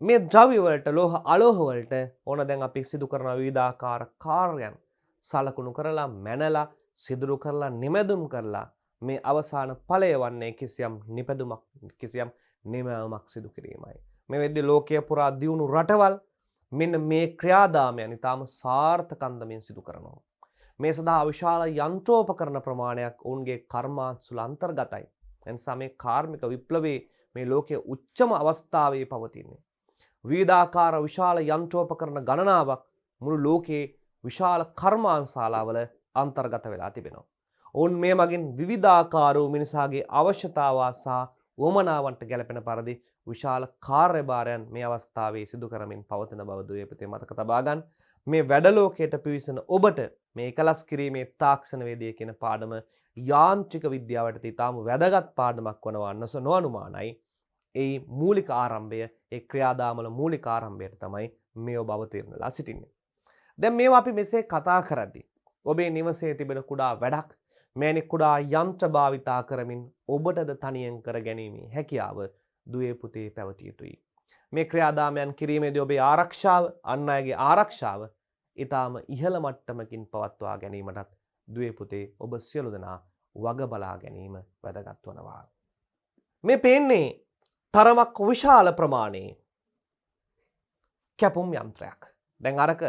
මේ ද්‍රව්‍ය වලට ලෝහ අලෝහ වලට ඕන දැන් අපි සිදු කරන විවිධාකාර කාර්යයන් සලකුණු කරලා මැනලා සිදුරු කරලා නිමැදුම් කරලා මේ අවසාන ඵලය වන්නේ කිසියම් නිපැදුමක් කිසියම් නිමැවුමක් සිදු කිරීමයි. මේ වෙද්දී ලෝකයේ පුරා දියුණු රටවල් මෙන්න මේ ක්‍රියාදාමයන් ඊටාම සාර්ථක අන්දමින් සිදු කරනවා. මේ සඳහා විශාල යන්ත්‍රෝපකරණ ප්‍රමාණයක් ඔවුන්ගේ කර්මාන්තවල අන්තර්ගතයි. එනිසා මේ කාර්මික විප්ලවයේ මේ ලෝකයේ උච්චම අවස්ථාවේ පවතින්නේ. විවිධාකාර විශාල යන්ත්‍රෝපකරණ ගණනාවක් මුළු ලෝකයේ විශාල කර්මාන්තශාලාවල අන්තර්ගත වෙලා තිබෙනවා. ඔවුන් මේ මගින් විවිධාකාර වූ මිනිසාගේ අවශ්‍යතාවා සහ වමනාවන්ට ගැලපෙන පරිදි විශාල කාර්යභාරයන් මේ අවස්ථාවේ සිදු කරමින් පවතින බව දුවේ පුතේ මතක තබා ගන්න. මේ වැඩ ලෝකයට පිවිසෙන ඔබට මේ එකලස් කිරීමේ තාක්ෂණ වේදය කියන පාඩම යාන්ත්‍රික විද්‍යාවට ඉතාම වැදගත් පාඩමක් වනවා නොඅනුමානයි. ඒ මූලික ආරම්භය, ඒ ක්‍රියාදාමවල මූලික ආරම්භයට තමයි මේ ඔබ අවතීර්ණ වෙලා සිටින්නේ. දැන් මේවා අපි මෙසේ කතා කරද්දී ඔබේ නිවසේ තිබෙන කුඩා වැඩක් මෙවැනි කුඩා යන්ත්‍ර භාවිතා කරමින් ඔබටද තනියෙන් කර ගැනීමේ හැකියාව දුවේ පුතේ පැවතිය යුතුයි. මේ ක්‍රියාදාමයන් කිරීමේදී ඔබේ ආරක්ෂාව, අන් අයගේ ආරක්ෂාව ඊටාම ඉහළ මට්ටමකින් පවත්වා ගැනීමටත් දුවේ පුතේ ඔබ සියලු දෙනා වග බලා ගැනීම වැදගත් වනවා. මේ පේන්නේ තරමක් විශාල ප්‍රමාණයේ කැපුම් යන්ත්‍රයක්. දැන් අරක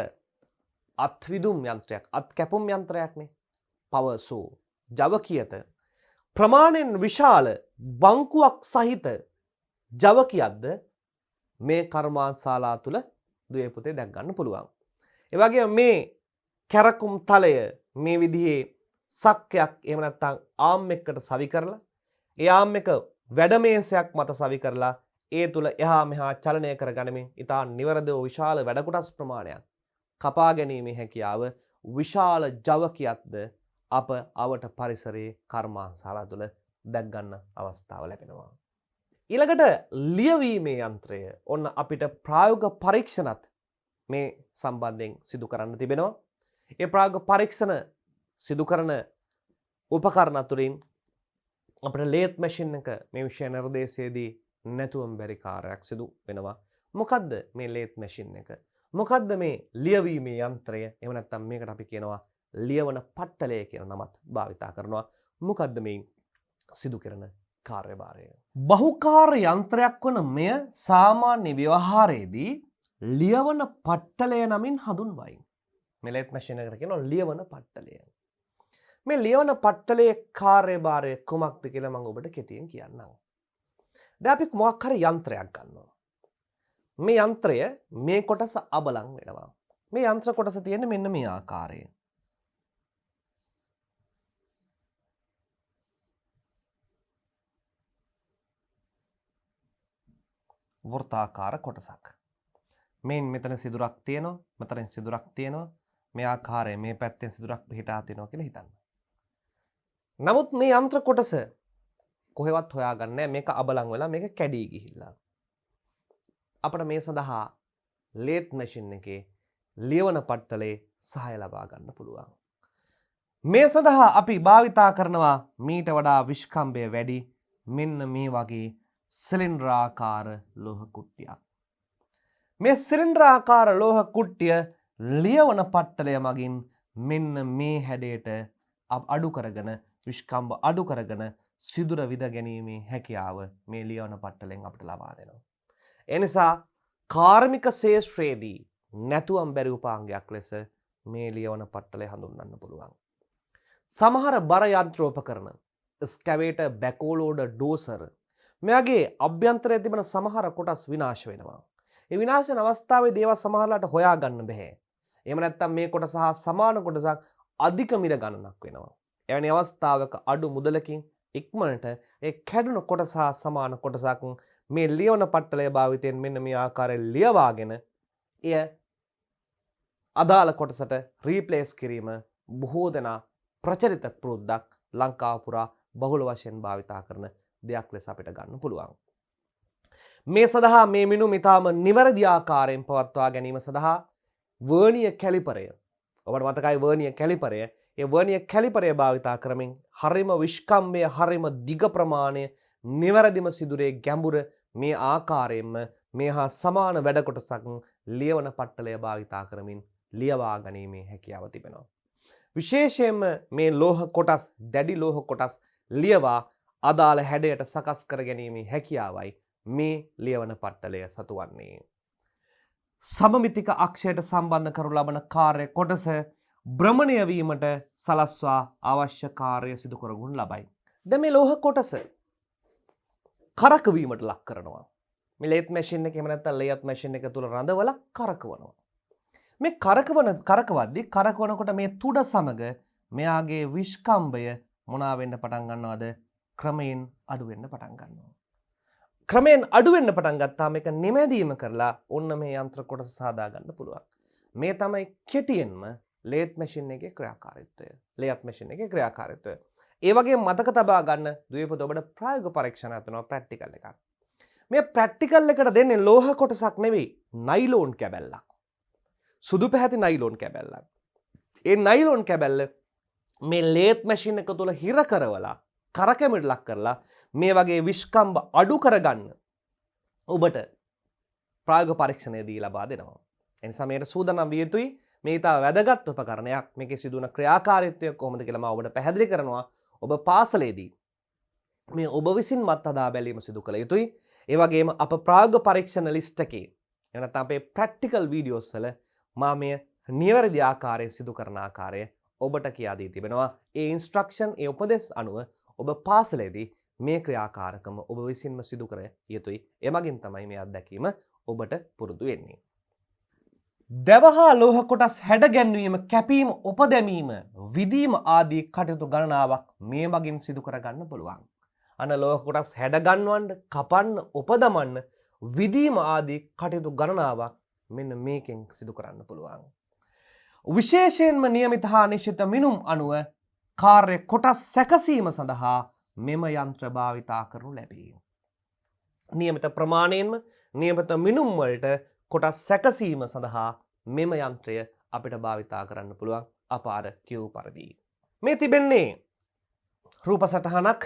අත්විදුම් යන්ත්‍රයක්, අත් කැපුම් යන්ත්‍රයක්නේ. පවර් සෝ ජව කියත ප්‍රමාණයෙන් විශාල බංකුවක් සහිත ජව කියද්ද මේ කර්මාන්තශාලා තුල දුවේ පුතේ දැක් ගන්න පුළුවන්. ඒ වගේම මේ කැරකුම් තලය මේ විදිහේ සක්කයක් එහෙම නැත්නම් ආම් එකකට සවි කරලා ඒ ආම් එක වැඩමේසයක් මත සවි කරලා ඒ තුල එහා මෙහා චලනය කරගනිමින් ඉතා නිවැරදිව විශාල වැඩ කොටස් ප්‍රමාණයක් කපා ගැනීමේ හැකියාව විශාල ජව කියත්ද අප අවට පරිසරයේ කර්මාන්තශාලා තුල දැක් ගන්න අවස්ථාව ලැබෙනවා. ඊළඟට ලියවීමේ යන්ත්‍රය ඔන්න අපිට ප්‍රායෝගික පරීක්ෂණත් මේ සම්බන්ධයෙන් සිදු කරන්න තිබෙනවා. ඒ ප්‍රායෝගික පරීක්ෂණ සිදු කරන උපකරණ අතුරින් අපිට ලේත් මැෂින් එක මේ විෂය නිර්දේශයේදී නැතුවම බැරි කාර්යයක් සිදු වෙනවා. මොකද්ද මේ ලේත් මැෂින් එක? මොකද්ද මේ ලියවීමේ යන්ත්‍රය? එහෙම නැත්නම් මේකට අපි කියනවා ලියවන පට්ටලය කියන නමත් භාවිතා කරනවා. මොකද්ද මේ සිදු කරන කාර්යභාරය? බහුකාර්ය යන්ත්‍රයක් වන මෙය සාමාන්‍ය ව්‍යවහාරයේදී ලියවන පට්ටලය නමින් හඳුන්වයි. මේ ලේත් මැෂින් එකට කියනවා ලියවන පට්ටලය. මේ ලියවන පට්ටලයේ කාර්යභාරය කුමක්ද කියලා මම ඔබට කෙටියෙන් කියන්නම්. දැන් අපි මොකක් හරි යන්ත්‍රයක් ගන්නවා. මේ යන්ත්‍රය මේ කොටස අබලන් වෙනවා. මේ යන්ත්‍ර කොටස තියෙන්නේ මෙන්න මේ ආකාරයේ. වෘත්තාකාර කොටසක්. මෙතන සිදුරක් තියෙනවා, මෙතන සිදුරක් තියෙනවා. මේ ආකාරයේ මේ පැත්තෙන් සිදුරක් පිටා තියෙනවා කියලා හිතන්න. නමුත් මේ යන්ත්‍ර කොටස කොහෙවත් හොයාගන්න නැහැ. මේක අබලන් වෙලා මේක කැඩී ගිහිල්ලා. අපිට මේ සඳහා ලේත් මැෂින් එකේ ලියවන පට්ටලේ සහාය ලබා ගන්න පුළුවන්. මේ සඳහා අපි භාවිතා කරනවා මීට වඩා විස්කම්භය වැඩි මෙන්න මේ වගේ සිලින්ඩරාකාර ලෝහ කුට්ටියක්. මේ සිලින්ඩරාකාර ලෝහ කුට්ටිය ලියවන පට්ටලය මගින් මෙන්න මේ හැඩයට අඩු කරගෙන විස්කම්භ අඩු කරගෙන සිදුර විද ගැනීමේ හැකියාව මේ ලියවන පට්ටලෙන් අපිට ලබා දෙනවා. එනිසා කාර්මික ශේෂ්ත්‍රයේදී නැතුවම් බැරි උපාංගයක් ලෙස මේ ලියවන පට්ටලය හඳුන්වන්න පුළුවන්. සමහර බර යන්ත්‍රෝපකරණ ස්කැවේටර්, බැකෝලෝඩර්, ඩෝසර් මෙයාගේ අභ්‍යන්තරයේ තිබෙන සමහර කොටස් විනාශ වෙනවා. ඒ විනාශ වෙන අවස්ථාවේදී ඒවා සමහරලාට හොයාගන්න බැහැ. එහෙම නැත්නම් මේ කොටස හා සමාන කොටසක් අධික මිල ගණනක් වෙනවා. එවැනි අවස්ථාවක අඩු මුදලකින් ඉක්මනට ඒ කැඩුණු කොටස හා සමාන කොටසක් මේ ලියවන පට්ටලය භාවිතයෙන් මෙන්න මේ ආකාරයෙන් ලියවාගෙන එය අදාළ කොටසට රීප්ලේස් කිරීම බොහෝ දෙනා ප්‍රචලිත පුරුද්දක් ලංකාව පුරා බහුල වශයෙන් භාවිතා කරන දෙයක් ලෙස අපිට ගන්න පුළුවන්. මේ සඳහා මේ මිනුම් ඉතාම නිවැරදි ආකාරයෙන් පවත්වා ගැනීම සඳහා වර්නියර් කැලිපරය, ඔබට මතකයි වර්නියර් කැලිපරය, ඒ වර්නියර් කැලිපරය භාවිතා කරමින් හරිම විස්කම්භය, හරිම දිග ප්‍රමාණය, නිවැරදිම සිදුරේ ගැඹුර මේ ආකාරයෙන්ම මේ හා සමාන වැඩ කොටසක් ලියවන පට්ටලය භාවිතා කරමින් ලියවා ගැනීමේ හැකියාව තිබෙනවා. විශේෂයෙන්ම මේ ලෝහ කොටස්, දැඩි ලෝහ කොටස් ලියවා අදාළ හැඩයට සකස් කර ගැනීමේ හැකියාවයි මේ ලියවන පට්ටලය සතු වන්නේ. සමමිතික අක්ෂයට සම්බන්ධ කරනු ලබන කාර්ය කොටස භ්‍රමණය වීමට සලස්වා අවශ්‍ය කාර්ය සිදු කරගනු ලබයි. දැන් මේ ලෝහ කොටස කරකවීමට ලක් කරනවා. මේ ලේත් මැෂින් එක එහෙම නැත්නම් ලේත් මැෂින් එක තුල රඳවලා කරකවනවා. මේ කරකවනකොට මේ තුඩ සමග මෙයාගේ විස්කම්භය මොනවා වෙන්න පටන් ගන්නවද? ක්‍රමයෙන් අඩු වෙන්න පටන් ගන්නවා. ක්‍රමයෙන් අඩු වෙන්න පටන් ගත්තාම මේක නිමැදීම කරලා ඔන්න මේ යන්ත්‍ර කොටස සාදා ගන්න පුළුවන්. මේ තමයි කෙටියෙන්ම ලේත් මැෂින් එකේ ක්‍රියාකාරීත්වය. ලේත් මැෂින් එකේ ක්‍රියාකාරීත්වය. ඒ වගේ මතක තබා ගන්න දුවේපොත ඔබට ප්‍රායෝගික පරීක්ෂණයක් කරනවා, ප්‍රැක්ටිකල් එකක්. මේ ප්‍රැක්ටිකල් එකට දෙන්නේ ලෝහ කොටසක් නෙවෙයි, නයිලෝන් කැබැල්ලක්. සුදු පැහැති නයිලෝන් කැබැල්ලක්. ඒ නයිලෝන් කැබැල්ල මේ ලේත් මැෂින් එක තුල හිර කරවලා කරකැමට ලක් කරලා මේ වගේ විස්කම්භ අඩු කරගන්න ඔබට ප්‍රායෝගික පරීක්ෂණයේදී ලබා දෙනවා. එනිසා මේකට සූදානම් විය යුතුයි. මේ ඉතා වැදගත් උපකරණයක්. මේකේ සිදුවන ක්‍රියාකාරීත්වය කොහොමද කියලා මම ඔබට පැහැදිලි කරනවා. ඔබ පාසලේදී මේ ඔබ විසින් මත් හදා බැලීම සිදු කළ යුතුයි. ඒ වගේම අප ප්‍රායෝගික පරීක්ෂණ ලිස්ට් එකේ එනත අපේ ප්‍රැක්ටිකල් වීඩියෝස් වල මම මේ නිවැරදි ආකාරයෙන් සිදු කරන ආකාරය ඔබට කියා දී තිබෙනවා. ඒ ඉන්ස්ට්‍රක්ෂන්, ඒ උපදෙස් අනුව ඔබ පාසලේදී මේ ක්‍රියාකාරකම ඔබ විසින්ම සිදු කර යුතුයි. එමගින් තමයි මේ අත්දැකීම ඔබට පුරුදු වෙන්නේ. දැවහා ලෝහ කොටස් හැඩගැන්වීම, කැපීම, උපදැමීම, විදීම ආදී කටයුතු ගණනාවක් මේ මගින් සිදු කරගන්න පුළුවන්. අන ලෝහ කොටස් හැඩගන්වන්න, කපන්න, උපදමන්න, විදීම ආදී කටයුතු ගණනාවක් මෙන්න මේකෙන් සිදු කරන්න පුළුවන්. විශේෂයෙන්ම නියමිත හා නිශ්චිත මිනුම් අනුව කාර්ය කොටස් සැකසීම සඳහා මෙම යන්ත්‍ර භාවිතා කරනු ලැබේ. නියමිත ප්‍රමාණයෙන්ම නියමිත මිනුම් වලට කොටස් සැකසීම සඳහා මෙම යන්ත්‍රය අපිට භාවිතා කරන්න පුළුවන් අපාර කියූ පරිදි. මේ තිබෙන්නේ රූප සටහනක්.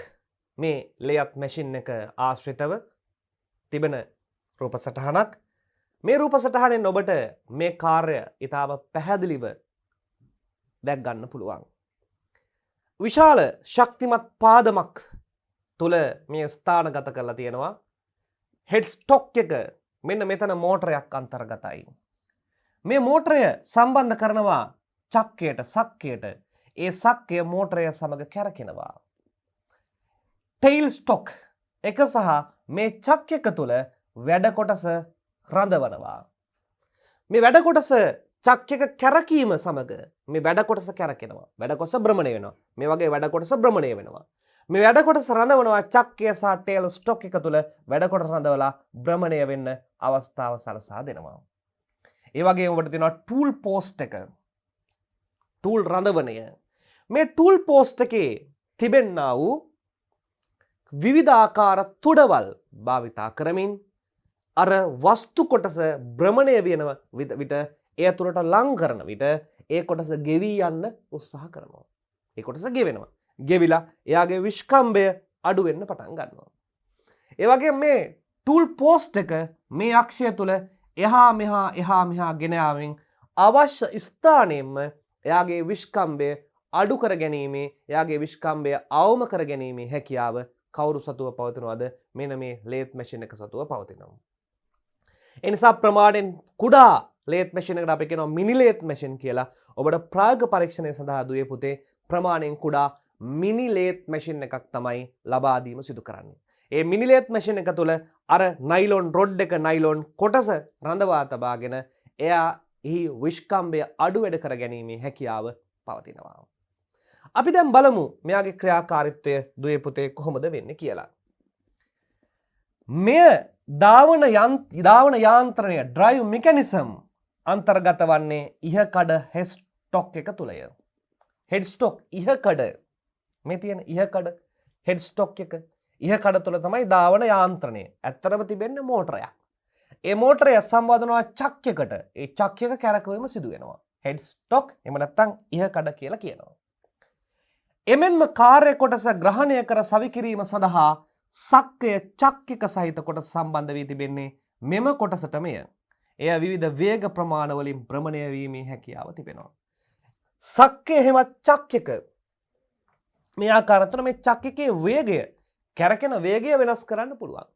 මේ ලේත් මැෂින් එක ආශ්‍රිතව තිබෙන රූප සටහනක්. මේ රූප සටහනෙන් ඔබට මේ කාර්ය ඉතාම පැහැදිලිව දැක් ගන්න පුළුවන්. විශාල ශක්තිමත් පාදමක් තුල මේ ස්ථානගත කරලා තියෙනවා. හෙඩ් ස්ටොක් එක මෙන්න මෙතන මෝටරයක් අන්තර්ගතයි. මේ මෝටරය සම්බන්ධ කරනවා චක්කයට සක්කයට. ඒ සක්කය මෝටරය සමග කැරකෙනවා. ටේල් ස්ටොක් එක සහ මේ චක්කයක තුල වැඩ කොටස රඳවනවා. මේ වැඩ කොටස චක්කයක කැරකීම සමග මේ වැඩ කොටස කැරකෙනවා. වැඩ කොටස භ්‍රමණය වෙනවා. මේ වගේ වැඩ කොටස භ්‍රමණය වෙනවා. මේ වැඩ කොටස රඳවනවා චක්කය සහ ටේල් ස්ටොක් එක තුල වැඩ කොටස රඳවලා භ්‍රමණය වෙන්න අවස්ථාව සලසා දෙනවා. ඒ වගේම ඔබට තියෙනවා ටූල් පෝස්ට් එක. ටූල් රඳවණය. මේ ටූල් පෝස්ට් එකේ තිබෙන්නා වූ විවිධාකාර තුඩවල් භාවිතා කරමින් අර වස්තු කොටස භ්‍රමණය වෙන විට එය තුරට ලං කරන විට ඒ කොටස ගෙවී යන්න උත්සාහ කරනවා. ඒ කොටස ගෙවෙනවා. ගෙවිලා එයාගේ විස්කම්භය අඩු වෙන්න පටන් ගන්නවා. ඒ වගේම මේ ටූල් පෝස්ට් එක මේ අක්ෂය තුල එහා මෙහා ගෙන යාමින් අවශ්‍ය ස්ථානයෙන්ම එයාගේ විස්කම්භය අඩු කර ගැනීමේ එයාගේ විස්කම්භය අවම කර ගැනීමේ හැකියාව කවුරු සතුව පවතිනවද? මෙන්න මේ ලේත් මැෂින් එක සතුව පවතිනවා. ඒ නිසා ප්‍රමාණයෙන් කුඩා ලේත් මැෂින් එකට අපි කියනවා මිනි ලේත් මැෂින් කියලා. ඔබට ප්‍රායෝගික පරීක්ෂණය සඳහා දුවේ පුතේ ප්‍රමාණයෙන් කුඩා මිනි ලේත් මැෂින් එකක් තමයි ලබා දීම සිදු කරන්නේ. ඒ මිනි ලේත් මැෂින් එක තුල අර නයිලොන් රොඩ් එක නයිලොන් කොටස රඳවා තබාගෙන එයා එහි විස්කම්භය අඩු වැඩ කර ගැනීමේ හැකියාව පවතිනවා. අපි දැන් බලමු මෙයාගේ ක්‍රියාකාරීත්වය දුවේ පුතේ කොහොමද වෙන්නේ කියලා. මෙය ධාවන යාන්ත්‍රණය ඩ්‍රයිව් මෙකැනිසම් අන්තර්ගත වන්නේ ඉහකඩ හෙඩ් ස්ටොක් එක තුලය. හෙඩ් ස්ටොක් ඉහකඩ මේ තියෙන ඉහකඩ හෙඩ් ස්ටොක් එක ඉහකඩ තුල තමයි ධාවන යාන්ත්‍රණය. ඇත්තටම තිබෙන්නේ මෝටරයක්. ඒ මෝටරය සම්බන්ධනවා චක්‍යයකට. ඒ චක්‍යයක කැරකවීම සිදු වෙනවා. හෙඩ් ස්ටොක් එහෙම නැත්නම් ඉහකඩ කියලා කියනවා. එමෙන්ම කාර්ය කොටස ග්‍රහණය කර සවිකිරීම සඳහා සක්කය චක්කික සහිත කොටස සම්බන්ධ වී තිබෙන්නේ මෙම කොටසටමය. එය විවිධ වේග ප්‍රමාණ වලින් භ්‍රමණය වීමේ හැකියාව තිබෙනවා. සක්කය එහෙමත් චක්කික මේ ආකාරයෙන් මේ චක්කිකේ වේගය කැරකෙන වේගය වෙනස් කරන්න පුළුවන්.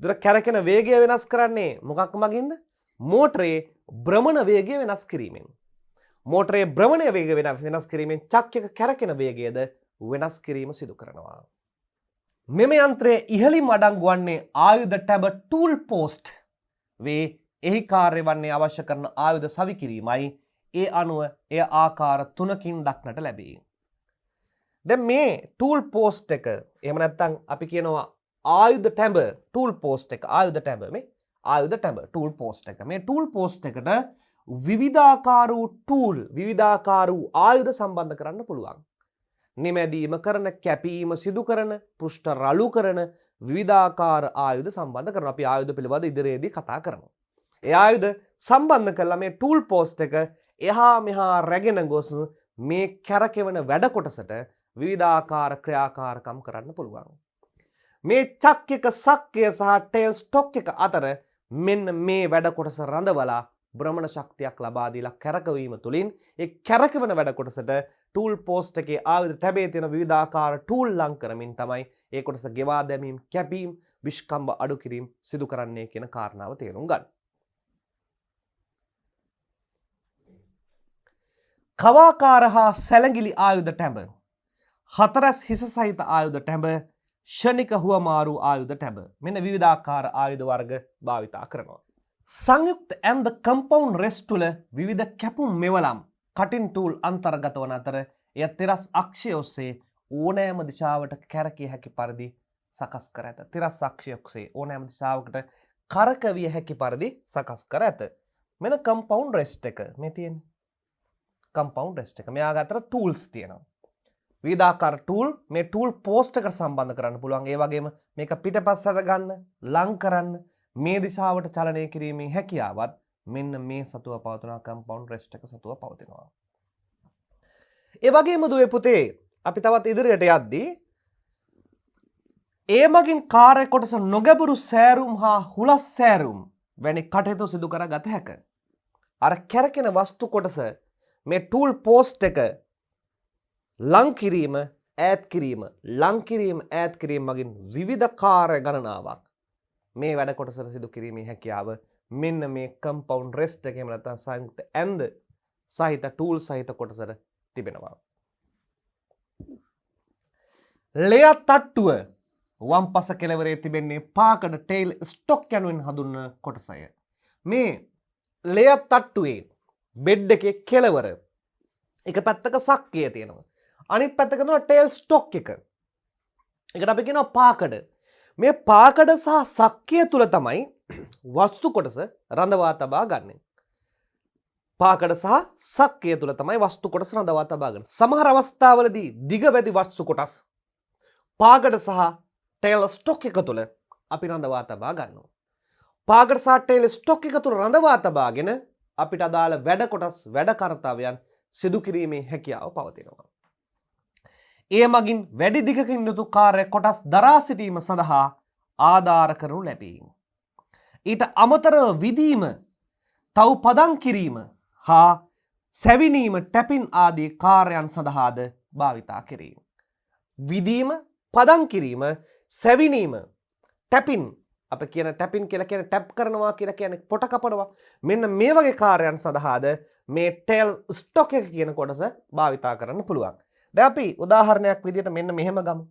ඒතර කැරකෙන වේගය වෙනස් කරන්නේ මොකක් මගින්ද? මෝටරේ භ්‍රමණ වේගය වෙනස් කිරීමෙන්. මෝටරේ භ්‍රමණය වේගය වෙනස් කිරීමෙන් චක්‍යක කැරකෙන වේගයද වෙනස් කිරීම සිදු කරනවා. මෙම යන්ත්‍රයේ ඉහළින් අඩංගු වන්නේ ආයුධ ටැබ ටූල් පෝස්ට් වේ. එහි කාර්ය වන්නේ අවශ්‍ය කරන ආයුධ සවිකිරීමයි. ඒ අනුව එය ආකාර 3කින් දක්නට ලැබේ. දැන් මේ ටූල් පෝස්ට් එක එහෙම නැත්නම් අපි කියනවා ආයුධ ටැබ ටූල් පෝස්ට් එක ආයුධ ටැබ මේ ආයුධ ටැබ ටූල් පෝස්ට් එක මේ ටූල් පෝස්ට් එකට විවිධාකාර වූ ටූල් විවිධාකාර වූ ආයුධ සම්බන්ධ කරන්න පුළුවන්. නිමැදීම කරන කැපීම සිදු කරන පෘෂ්ඨ රළු කරන විවිධාකාර ආයුධ සම්බන්ධ කරනවා. අපි ආයුධ පිළිබඳ ඉදිරියේදී කතා කරනවා. ඒ ආයුධ සම්බන්ධ කරලා මේ ටූල් පෝස්ට් එක එහා මෙහා රැගෙන ගොස් මේ කැරකෙවන වැඩ කොටසට විවිධාකාර ක්‍රියාකාරකම් කරන්න පුළුවන්. මේ චක්‍යක සක්කය සහ ටේල් ස්ටොක් එක අතර මෙන්න මේ වැඩ කොටස රඳවලා භ්‍රමණ ශක්තියක් ලබා දීලා කැරකවීම තුළින් ඒ කැරකවන වැඩ කොටසට ටූල් පෝස්ට් එකේ ආයුධ ටැබේ තියෙන විවිධාකාර ටූල් ලං කරමින් තමයි ඒ කොටස ගෙවා දැමීම, කැපීම්, විස්කම්භ අඩු කිරීම සිදු කරන්නේ කියන කාරණාව තේරුම් ගන්න. කවාකාර හා සැලඟිලි ආයුධ ටැබ, හතරස් හිස සහිත ආයුධ ටැබ, ෂණික හුවමාරු ආයුධ ටැබ මෙන්න විවිධාකාර ආයුධ වර්ග භාවිතා කරනවා. සංයුක්ත and the compound rest තුල විවිධ කැපුම් මෙවලම් කටින් ටූල් අන්තර්ගත වන අතර එය තිරස් අක්ෂය ඔස්සේ ඕනෑම දිශාවට කැරකිය හැකි පරිදි සකස් කර ඇත. තිරස් අක්ෂය ඔස්සේ ඕනෑම දිශාවකට කරකවිය හැකි පරිදි සකස් කර ඇත. මෙන්න compound rest එක මේ තියෙන්නේ. compound rest එක. මෙයා අතර tools තියෙනවා. විවිධාකාර ටූල් මේ ටූල් පෝස්ට් එකට සම්බන්ධ කරන්න පුළුවන්. ඒ වගේම මේක පිටපස්සට ගන්න, ලං කරන්න, මේ දිශාවට චලනය කිරීමේ හැකියාවත් මෙන්න මේ සතුව පවතින කම්පවුන්ඩ් රෙස්ට් එක සතුව පවතිනවා. ඒ වගේම දුවේ පුතේ අපි තවත් ඉදිරියට යද්දී ඒ මගින් කාර්ය කොටස නොගැඹුරු සෑරුම් හා හුලස් සෑරුම් වැනි කටයුතු සිදු කර ගත හැක. අර කැරකෙන වස්තු කොටස මේ ටූල් පෝස්ට් එක ලං කිරීම ඈත් කිරීම ලං කිරීම ඈත් කිරීම මගින් විවිධ කාර්ය ගණනාවක් මේ වැඩ කොටසට සිදු කිරීමේ හැකියාව මෙන්න මේ කම්පවුන්ඩ් රෙස්ට් එකේ නැත්නම් සංයුක්ත ඇන්ද සහිත ටූල් සහිත කොටසට තිබෙනවා. ලෙයා තට්ටුව වම් පස කෙළවරේ තිබෙන්නේ පාකඩ ටේල් ස්ටොක් යනුවෙන් හඳුන්වන කොටසය. මේ ලෙයා තට්ටුවේ බෙඩ් එකේ කෙළවර එක පැත්තක සක්කිය තියෙනවා. අනිත් පැත්තක තියෙනවා ටේල් ස්ටොක් එක. ඒකට අපි කියනවා පාකඩ. මේ පාකඩ සහ සක්කිය තුල තමයි වස්තු කොටස රඳවා තබා ගන්න. පාකඩ සහ සක්කිය තුල තමයි වස්තු කොටස රඳවා තබා ගන්න. සමහර අවස්ථාවලදී දිග වැඩි වස්තු කොටස් පාකඩ සහ ටේල් ස්ටොක් එක තුල අපි රඳවා තබා ගන්නවා. පාකඩ සහ ටේල් ස්ටොක් එක තුල රඳවා තබාගෙන අපිට අදාළ වැඩ කොටස් වැඩ කර්තව්‍යයන් සිදු කිරීමේ හැකියාව පවතිනවා. ඒ මගින් වැඩි දිගකින් යුතු කාර්ය කොටස් දරා සිටීම සඳහා ආධාර කරනු ලැබේ. ඊට අමතරව විදීම, තව් පදම් කිරීම හා සැවිනීම ටැපින් ආදී කාර්යයන් සඳහාද භාවිතා කෙරේ. විදීම, පදම් කිරීම, සැවිනීම, ටැපින් අප කියන ටැපින් කියලා කියන්නේ ටැප් කරනවා කියලා කියන්නේ පොට කපනවා. මෙන්න මේ වගේ කාර්යයන් සඳහාද මේ ටේල් ස්ටොක් එක කියන කොටස භාවිතා කරන්න පුළුවන්. දැන් අපි උදාහරණයක් විදිහට මෙන්න මෙහෙම ගමු.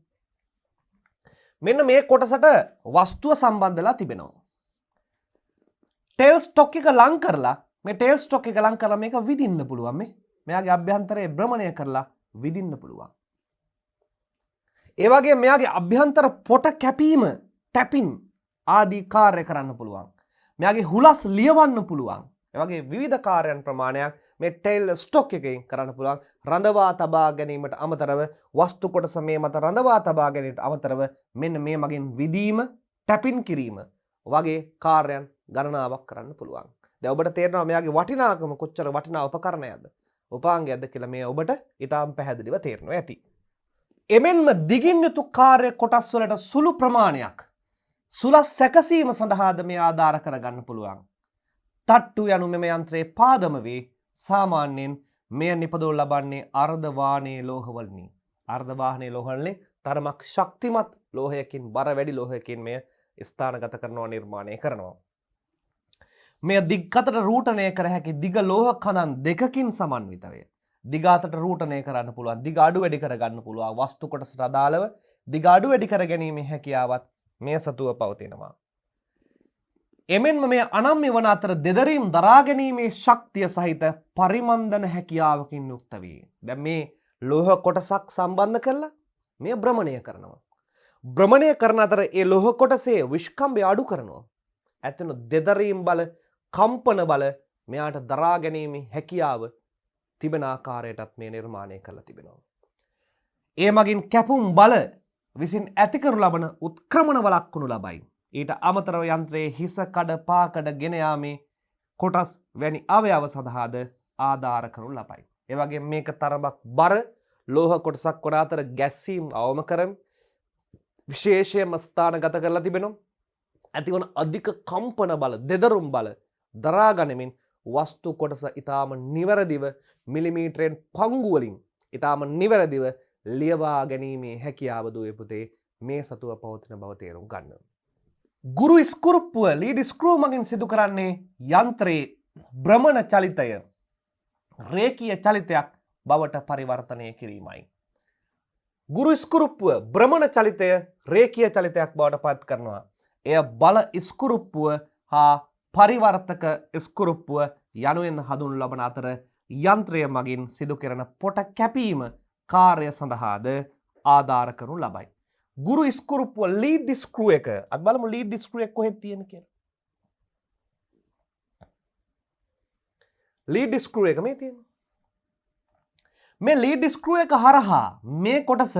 මෙන්න මේ කොටසට වස්තුව සම්බන්ධලා තිබෙනවා. ටේල් ස්ටොක් එක ලං කරලා මේ ටේල් ස්ටොක් එක ලං කරලා මේක විදින්න පුළුවන්. මෙයාගේ අභ්‍යන්තරයේ භ්‍රමණය කරලා විදින්න පුළුවන්. ඒ වගේ මෙයාගේ අභ්‍යන්තර පොට කැපීම ටැපින් ආදී කාර්ය කරන්න පුළුවන්. මෙයාගේ හුලස් ලියවන්න පුළුවන්. ඒ වගේ විවිධ කාර්යයන් ප්‍රමාණයක් මේ ටේල් ස්ටොක් එකෙන් කරන්න පුළුවන්. රඳවා තබා ගැනීමට අමතරව වස්තු කොටස මේ මත රඳවා තබා ගැනීමට අමතරව මෙන්න මේ මගින් විදීම, ටැපින් කිරීම වගේ කාර්යයන් ගණනාවක් කරන්න පුළුවන්. දැන් ඔබට තේරෙනවා මෙයාගේ වටිනාකම කොච්චර වටිනා උපකරණයක්ද, උපාංගයක්ද කියලා මේ ඔබට ඊටාම් පැහැදිලිව තේරෙනවා ඇති. එමෙන්ම දිගින් යුතු කාර්ය කොටස් වලට සුළු ප්‍රමාණයක් සුලස් සැකසීම සඳහාද මේ ආධාර කරගන්න පුළුවන්. තට්ටු යනු මෙම යන්ත්‍රයේ පාදම වේ. සාමාන්‍යයෙන් මෙය නිපදවනු ලබන්නේ අර්ධවාහනීය ලෝහවලිනි. අර්ධවාහනීය ලෝහවලින් තරමක් ශක්තිමත් ලෝහයකින් බර වැඩි ලෝහයකින් මෙය ස්ථානගත කරනවා, නිර්මාණය කරනවා. මෙය දිග් අතට රූටණය කර හැකි දිග ලෝහ කඳන් දෙකකින් සමන්විත වේ. දිග අතට රූටණය කරන්න පුළුවන්, දිග අඩු වැඩි කරගන්න පුළුවන්. වස්තු කොටසට අදාළව දිග අඩු වැඩි කර ගැනීමේ හැකියාවත් මේ සතුව පවතිනවා. එමෙන්ම මේ අනම්‍ය වන අතර දෙදරීම් දරා ගැනීමේ ශක්තිය සහිත පරිමන්දන හැකියාවකින් යුක්ත වේ. දැන් මේ ලෝහ කොටසක් සම්බන්ධ කරලා මේ භ්‍රමණය කරනවා. භ්‍රමණය කරන අතර ඒ ලෝහ කොටසේ විස්කම්භය අඩු කරනවා. ඇතන දෙදරීම් බල, කම්පන බල මෙයාට දරා ගැනීමේ හැකියාව තිබෙන ආකාරයටත් මේ නිර්මාණය කරලා තිබෙනවා. ඒ මගින් කැපුම් බල විසින් ඇති කරනු ලබන උත්ක්‍රමණ වළක්වනු ලබයි. ඊට අමතරව යන්ත්‍රයේ හිස කඩ පාකඩ ගෙන යාමේ කොටස් වැනි අවයව සඳහාද ආධාර කරනු ලබයි. ඒ වගේම මේක තරමක් බර ලෝහ කොටසක් වන අතර ගැස්සීම් අවම කරමින් විශේෂයෙන්ම ස්ථානගත කරලා තිබෙනවා. ඇතිවන අධික කම්පන බල, දෙදරුම් බල දරා ගනිමින් වස්තු කොටස ඊටාම නිවැරදිව මිලිමීටරෙන් පංගු වලින් ඊටාම නිවැරදිව ලියවා ගැනීමේ හැකියාව දුවේ පුතේ මේ සතුව පවතින බව තේරුම් ගන්න. ගුරු ස්ක්‍රූප්පුව ලීඩ් ස්ක්‍රූ මගින් සිදු කරන්නේ යන්ත්‍රයේ භ්‍රමණ චලිතය රේඛීය චලිතයක් බවට පරිවර්තනය කිරීමයි. ගුරු ස්ක්‍රූප්පුව භ්‍රමණ චලිතය රේඛීය චලිතයක් බවට පත් කරනවා. එය බල ස්ක්‍රූප්පුව හා පරිවර්තක ස්ක්‍රූප්පුව යනුවෙන් හඳුන්වනු ලබන අතර යන්ත්‍රය මගින් සිදු කරන පොට කැපීම කාර්ය සඳහාද ආධාර කරනු ලබයි. ගුරු ස්ක්‍රූප්පුව ලීඩ් ස්ක්‍රූ එක අපි බලමු ලීඩ් ස්ක්‍රූ එක කොහෙද තියෙන කියලා. ලීඩ් ස්ක්‍රූ එක මේ තියෙනවා. මේ ලීඩ් ස්ක්‍රූ එක හරහා මේ කොටස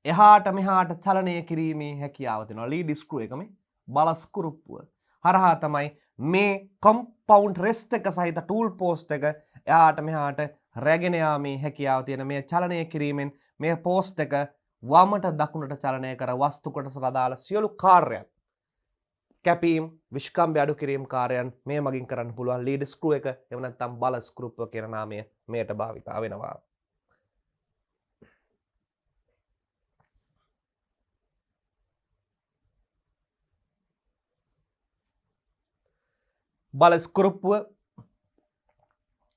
එහාට මෙහාට චලනය කිරීමේ හැකියාව තියෙනවා. ලීඩ් ස්ක්‍රූ එක මේ බල ස්ක්‍රූප්පුව හරහා තමයි මේ කම්පවුන්ඩ් රෙස්ට් එක සහිත ටූල් පෝස්ට් එක එහාට මෙහාට රැගෙන යාමේ හැකියාව තියෙන මේ චලනය කිරීමෙන් මේ පෝස්ට් එක වමට දකුණට චලනය කර වස්තු කොටසට අදාළ සියලු කාර්යයන් කැපීම් විශ්කම්භය අඩු කිරීම කාර්යයන් මේ මගින් කරන්න පුළුවන්. ලීඩ් ස්ක්‍රූ එක එහෙම නැත්නම් බල ස්ක්‍රූප් කියන නාමය මෙයට භාවිතා වෙනවා. බල ස්ක්‍රූප්ව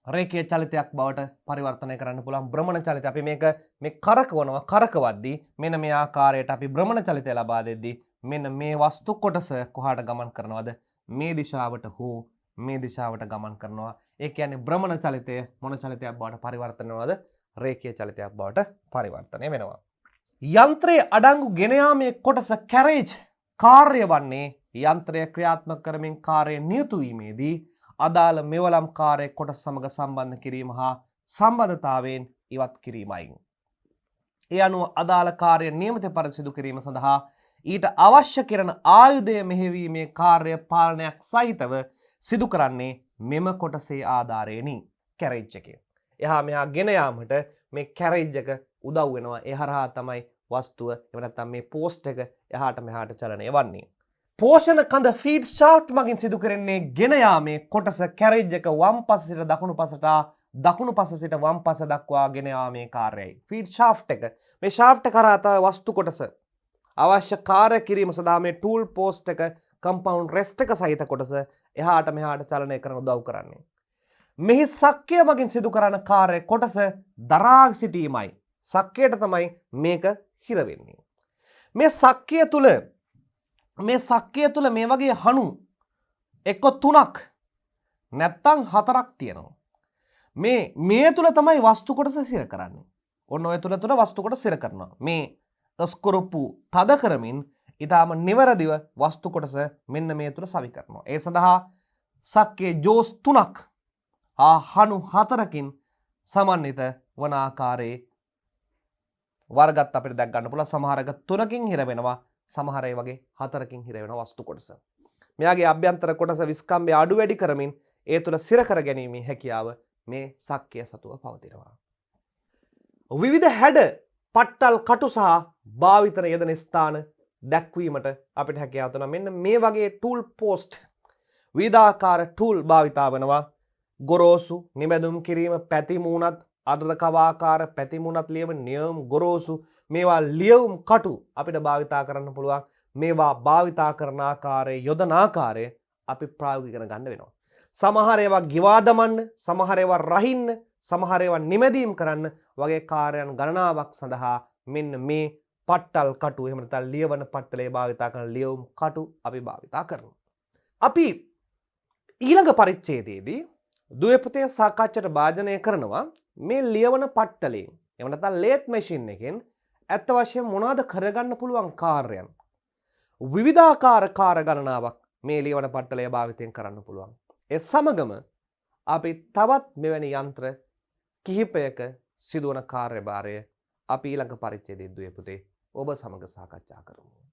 රේඛීය චලිතයක් බවට පරිවර්තනය කරන්න පුළුවන්. භ්‍රමණ චලිතය අපි මේක මේ කරකවනවා. කරකවද්දී මෙන්න මේ ආකාරයට අපි භ්‍රමණ චලිතය ලබා දෙද්දී මෙන්න මේ වස්තු කොටස කොහාට ගමන් කරනවද? මේ දිශාවට හෝ මේ දිශාවට ගමන් කරනවා. ඒ කියන්නේ භ්‍රමණ චලිතය මොන චලිතයක් බවට පරිවර්තනය වෙනවද? රේඛීය චලිතයක් බවට පරිවර්තනය වෙනවා. යන්ත්‍රයේ අඩංගු ගෙන යාමේ කොටස කැරේජ් කාර්ය වන්නේ යන්ත්‍රය ක්‍රියාත්මක කරමින් කාර්යය නියුතු වීමේදී අදාළ මෙවලම් කාර්ය කොටස සමග සම්බන්ධ කිරීම හා සම්බන්ධතාවයෙන් ඉවත් කිරීමයි. ඒ අනුව අදාළ කාර්ය නියමිත පරිදි සිදු කිරීම සඳහා ඊට අවශ්‍ය කරන ආයුධය මෙහෙවීමේ කාර්ය පාලනයක් සහිතව සිදු කරන්නේ මෙම කොටසේ ආධාරයෙනි. කැරේජ් එකේ. එහා මෙහා ගෙන යාමට මේ කැරේජ් එක උදව් වෙනවා. ඒ හරහා තමයි වස්තුව එහෙම නැත්නම් මේ පෝස්ට් එක එහාට මෙහාට චලනය වන්නේ. පෝෂණ කඳ ෆීඩ් ෂාෆ්ට් මගින් සිදු කරන්නේ ගෙන යාමේ කොටස කැරේජ් එක වම් පස සිට දකුණු පසට දකුණු පස සිට වම් පස දක්වා ගෙන යාමේ කාර්යයයි. ෆීඩ් ෂාෆ්ට් එක මේ ෂාෆ්ට් කරා තව වස්තු කොටස අවශ්‍ය කාර්ය කිරීම සඳහා මේ ටූල් පෝස්ට් එක කම්පවුන්ඩ් රෙස්ට් එක සහිත කොටස එහාට මෙහාට චලනය කරන උදව් කරන්නේ. මෙහි සක්කය මගින් සිදු කරන කාර්ය කොටස දරා සිටීමයි. සක්කයට තමයි මේක හිර වෙන්නේ. මේ සක්කය තුල මේ වගේ හණු එක්ක 3ක් නැත්තම් 4ක් තියෙනවා. මේ තුල තමයි වස්තු කොටස සිර කරන්නේ. ඔන්න ඔය තුල වස්තු කොටස සිර කරනවා. මේ ස්ක්‍රූපු තද කරමින් ඊටාම නිවැරදිව වස්තු කොටස මෙන්න මේ තුල සවි කරනවා. ඒ සඳහා සක්කේ ජෝස් 3ක් හණු 4කින් සමන්විත වන ආකාරයේ වර්ගත් අපිට දැක් ගන්න පුළුවන්. සමහරක 3කින් හිර වෙනවා, සමහර ඒ වගේ 4කින් හිර වෙන වස්තු කොටස. මෙයාගේ අභ්‍යන්තර කොටස විස්කම්භය අඩු වැඩි කරමින් ඒ තුල සිර කර ගැනීමේ හැකියාව මේ සක්කය සතුව පවතිනවා. විවිධ හැඩ, පට්ටල් කටු සහ භාවිතන යෙදෙන ස්ථාන දැක්වීමට අපිට හැකියාව තියෙනවා. මෙන්න මේ වගේ ටූල් පෝස්ට් විවිධාකාර ටූල් භාවිතා වෙනවා. ගොරෝසු නිබැදුම් කිරීම, පැති මූණත් අඩර කවාකාර පැති මූණත් ලියම නියම ගොරෝසු මේවා ලියවුම් කටු අපිට භාවිතා කරන්න පුළුවන්. මේවා භාවිතා කරන ආකාරයේ යොදන ආකාරය අපි ප්‍රායෝගික ඉගෙන ගන්න වෙනවා. සමහර ඒවා ගිවා දමන්න, සමහර ඒවා රහින්න, සමහර ඒවා නිමැදීම් කරන්න වගේ කාර්යයන් ගණනාවක් සඳහා මෙන්න මේ පට්ටල් කටු එහෙම නැත්නම් ලියවන පට්ටලේ භාවිතා කරන ලියවුම් කටු අපි භාවිතා කරනවා. අපි ඊළඟ පරිච්ඡේදයේදී දුවේ පුතේ සාකච්ඡාට භාජනය කරනවා මේ ලියවන පට්ටලෙන් එහෙම නැත්නම් ලේත් මැෂින් එකෙන් ඇත්ත වශයෙන් මොනවද කරගන්න පුළුවන් කාර්යයන්. විවිධාකාර කාර්ය ගණනාවක් මේ ලියවන පට්ටලය භාවිතයෙන් කරන්න පුළුවන්. ඒ සමගම අපි තවත් මෙවැනි යන්ත්‍ර කිහිපයක සිදුවන කාර්යභාරය අපි ඊළඟ පරිච්ඡේදයේ දුවේ පුතේ ඔබ සමග සාකච්ඡා කරමු.